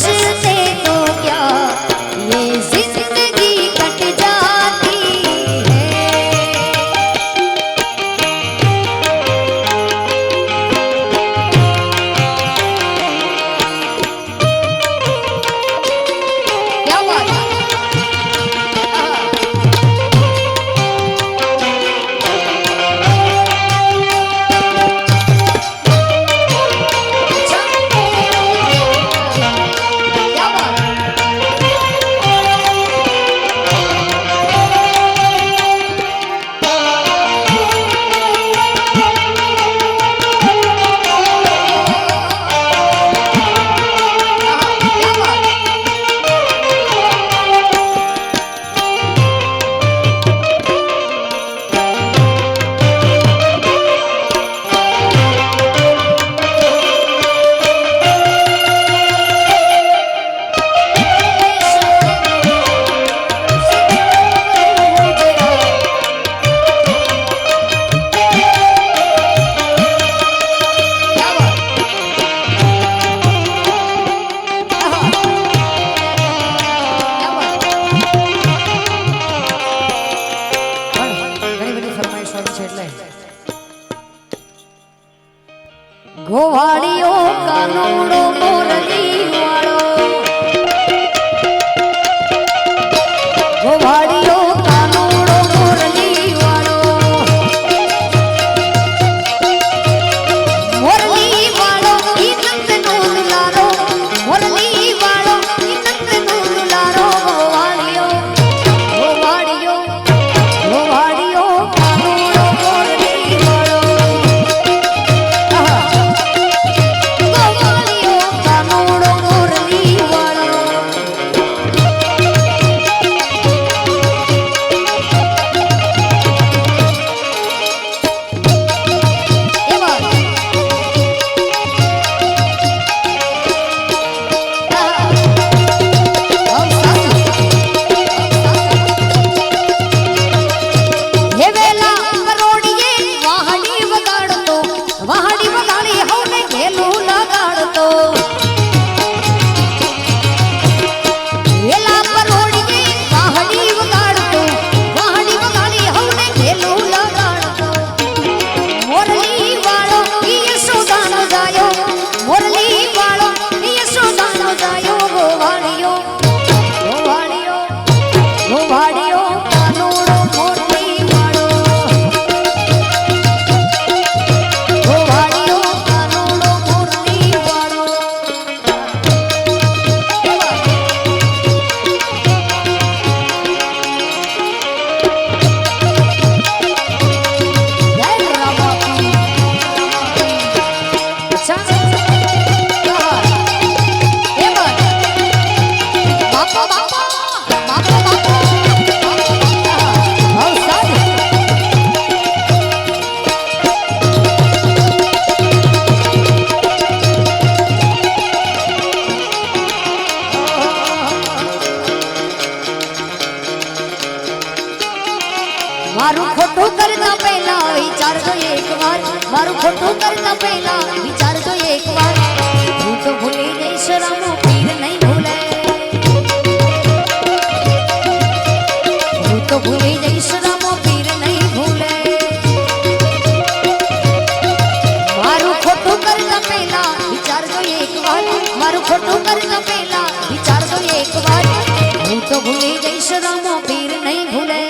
हंसते तो क्या ये जिंदगी कट जाती है। क्या बात है? अच्छा, क्या बात है? क्या बात है? क्या बात है? क्या बात है? પણ ઘણી બધી ફરમાઈશો આવી છે એટલે ગોવાળીઓ કાનુડો મોરલી વાળો ગોવાળીઓ કાનુડો મોરલી વાળો મોરલી વાળો ઈ નંદનો દુલારો, મોરલી વાળો ઈ નંદનો દુલારો, ગોવાળિયો ગોવાળીઓ ગોવાળીઓ કાનુડો મોરલી વાળો ગોવાળિયો કાનુડો મોરલી વાળો એ વાત હે વેલા કરોડીએ વાહડી વગાડતો, વાહડી વગાડી હવને ઘેલું લગાડતો. વેલા કરોડીએ વાહડી વગાડતો, વાહડી વગાડી હવને ઘેલું લગાડતો. મોરલી વાળો ઈ યશોદાનો જાયો, મોરલી વાળો ઈ યશોદાનો જાયો, ગોવાળિયો ગોવાળીઓ ગોવાળીઓ કાનુડો મોરલી વાળો ગોવાળીઓ કાનુડો મોરલી વાળો જય રામાપી अच्छा ये बात बापा बापा बापा बापा હવ સારી મારું ખોટું કરતા પહેલા વિચારજો એકવાર, મારું ખોટું કરતા પહેલા વિચારજો એકવાર. હું તો ભૂલી જઈશ રામો પીર નહીં ભૂલે, હું તો ભૂલી જઈશ રામો પીર નહીં ભૂલે. મારું ખોટું કરતા પહેલા વિચારજો એકવાર, મારું ખોટું કરતા પહેલા વિચારજો એકવાર. હું તો ભૂલી જઈશ રામો પીર નહીં ભૂલે,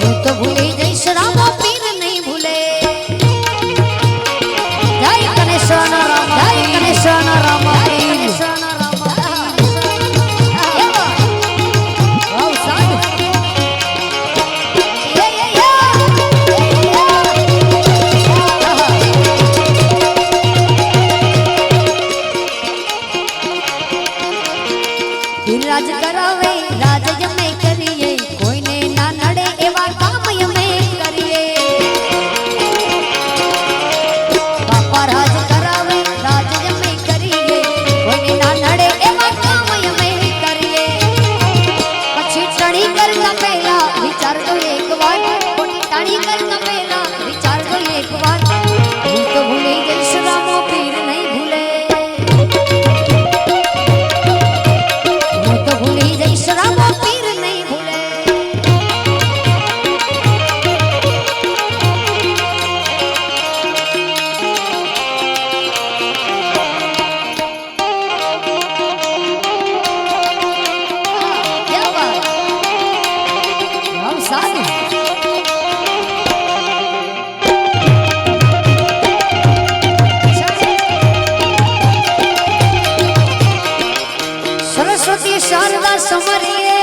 હું તો ભૂલી જઈશ રામો પીર નહીં ભૂલે. शारदा समरिए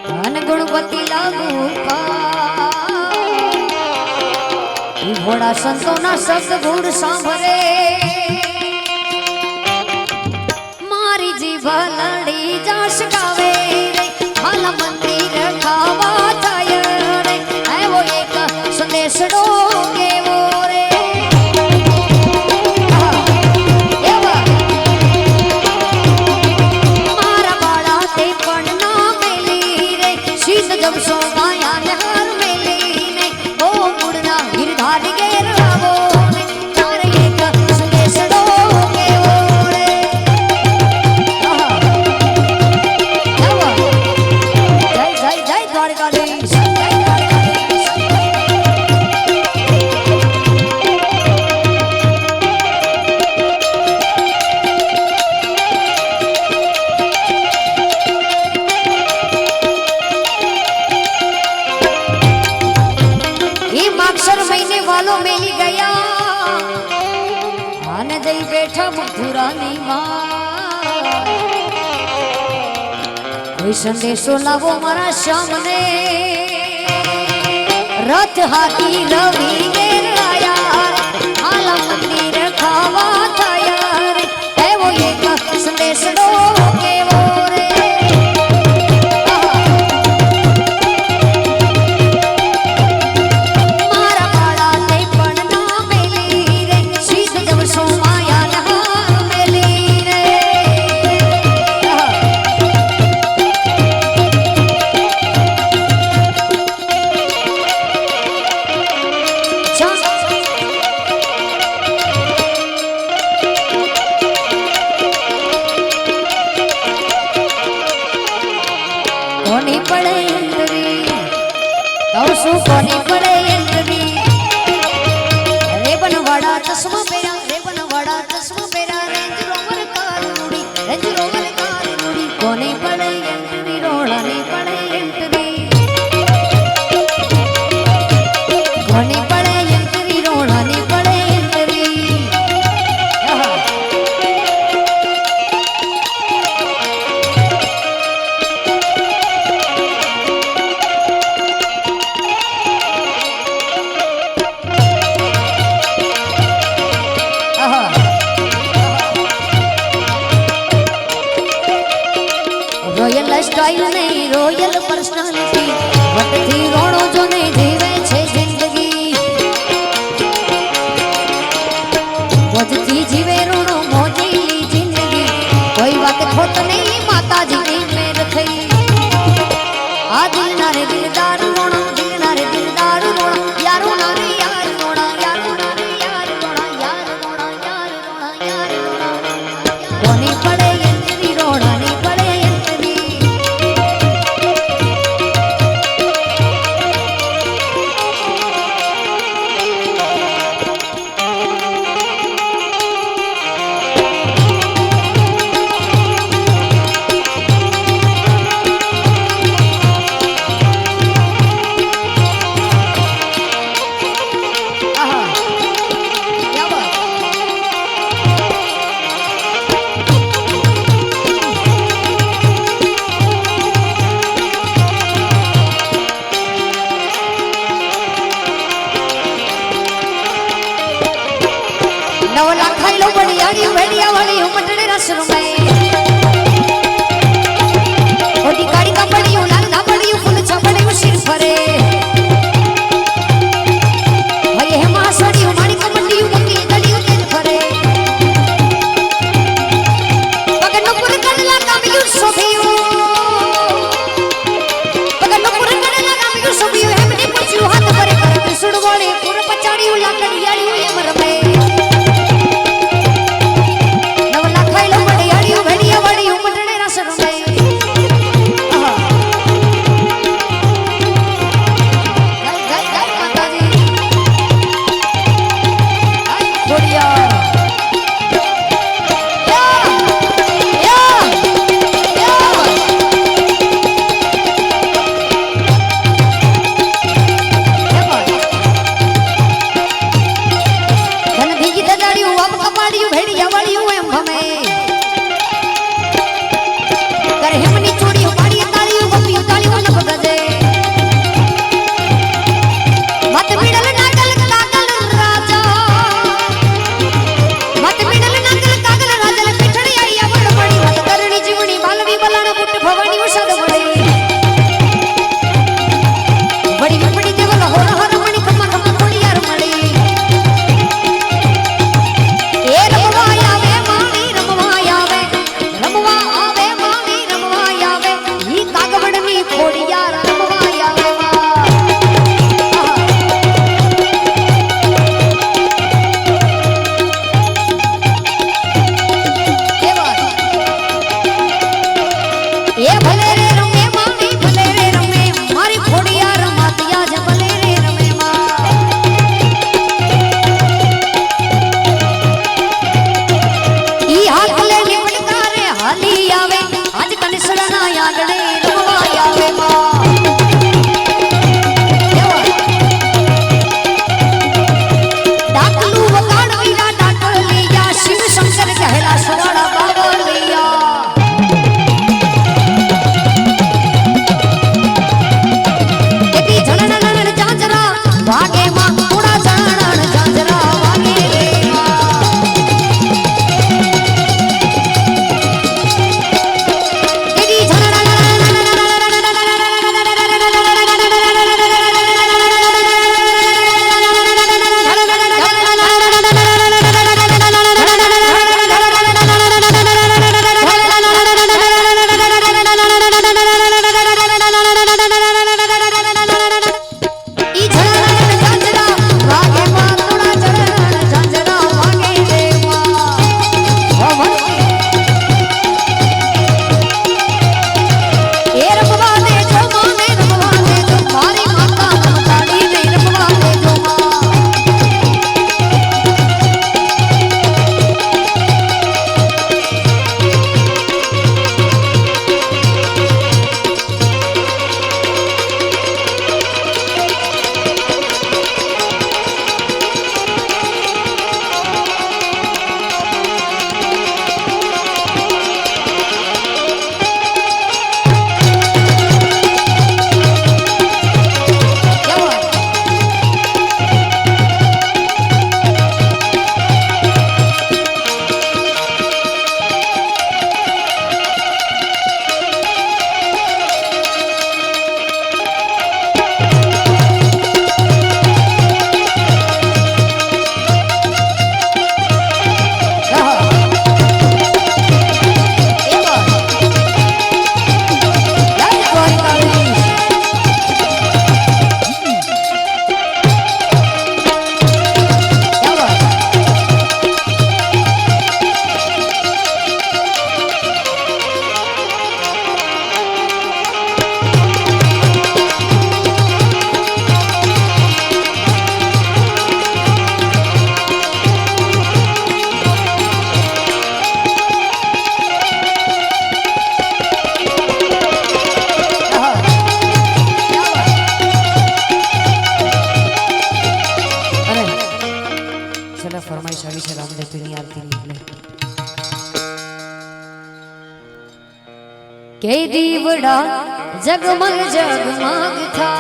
धन गुणवती लागू भोड़ा संतो ना शब्द गुण सांभरे मारी जीभ लड़ी जाश गावे रे माला मंदिर खावा थाय रे है वो एक संदेश डोगे वो रे मारा बाड़ा ते पढ़ना मेली रे शीत जब सो गाया नहर मेली ने वो मुड़ना गिरधारी गेर आवो ने तारे एक संदेश डोगे वो रे जय जय जय द्वारकाधीश जय द्वारकाधीश ये माक्षर महीने वालों मेली गया आने दई बैठा मधुरानी माँ कोई संदेशो लावो मारा सामने रथ हाथी रवि गेर आया आला मंदिर खावा थाया रे है वो एक संदेश डोगे वो रे मारा बाड़ा ते पढ़ना मेली रे शीत जब सो माया नहार मेली रे कोनी पड़े इंद्री कौसु कोनी पड़े इंद्री रे बनवाड़ा चश्मा पेरा रे बनवाड़ा चश्मा पेरा रेंज रोवर कार उड़ी कोनी पड़े इंद्री रोड़ा नहीं पड़े इंद्री कोनी पड़े इंद्री रोड़ा नहीं पड़े इंद्री रॉयल स्टाइल नहीं रॉयल पर्सनालिटी वट थी रोणो जो नहीं जीवे छे जिंदगी वजती जीवे रोणो मोजीली जिंदगी कोई बात खोट नहीं माता जी की मेर थई आ दिल नारे दिलदार रोणो दिल नारे दिलदार रोणो यारो नारे यार रोणा यारो नारे यार रोणा यार रोणा यार रोणा यार रोणा कोनी पड़े यंत्री रोणा नहीं पड़े यंत्री क्या बात नवला खाई लो बढ़िया भेड़िया वाली उमटने रस रुमाए ओडी काड़ी का बड़ी लाल ना बड़ी फुल छपड़ी सिर फरे हये हे मासड़ी माड़ी का मंडी मुंडी गली तेज फरे पगनो पुर कनला कामियो सोभियो पगनो पुर कनला कामियो सोभियो हेमनी पुछियो हाथ भरे कर सुड़वाड़े पुर पचाड़ी लाकड़ी याली एमर में नवला खाई लो बढ़िया भेड़िया वाली उमटने रस रुमाए हमेशा विषय रामदेव पीनी आरती निकले के दीवड़ा जगमग जगमग था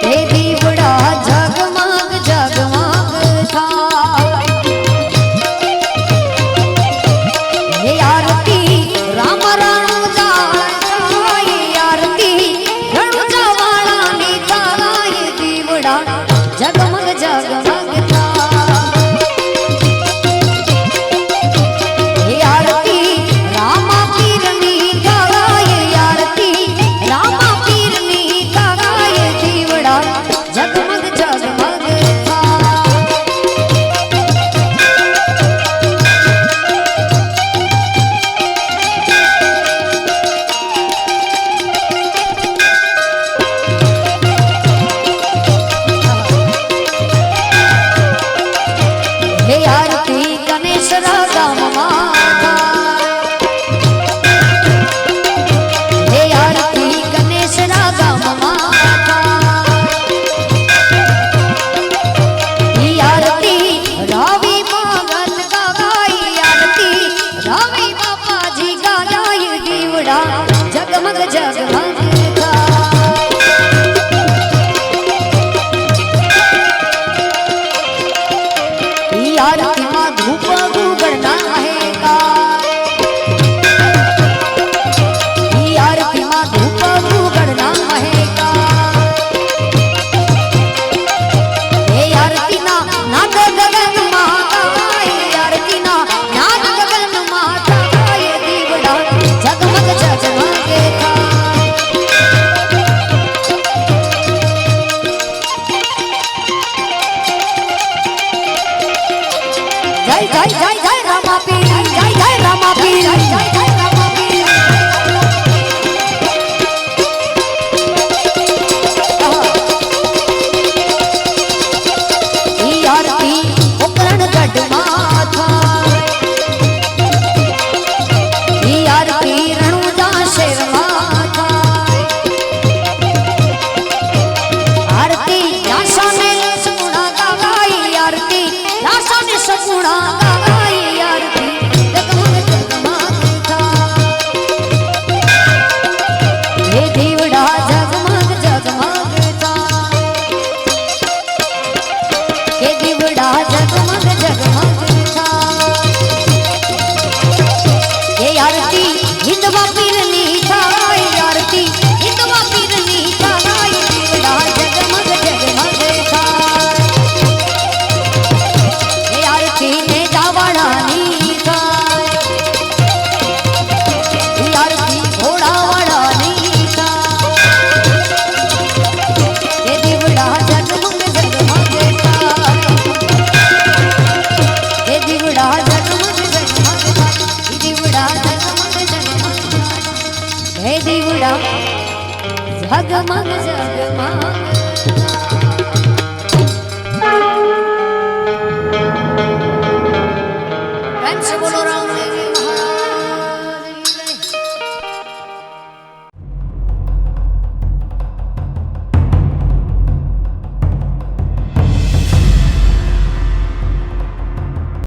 के दीवड़ा जगमग जगमग था ये आरती राम राणू जाए ये आरती रणु जावाड़ा नीता ये दीवड़ा जगमग जगमग था ये आरती रामा पीरनी गागा ये आरती रामा पीरनी गागा ये दीवड़ा जगमग जगमग था हे आरती गणेश रागा माता हे आरती गणेश रागा माता हे आरती रावी मगन गाई आरती रावी बापा जी गाई दीवड़ा जगमग जगमग था आरती मां धूप गुगड़ना है का आरती मां धूप गुगड़ना है का आरती ना नाद गगन माता आरती ना नाद गगन माता ये दीवड़ा जगमग जगमग था जय जय जय जय रामा पीर जय जय रामा पीर जय जय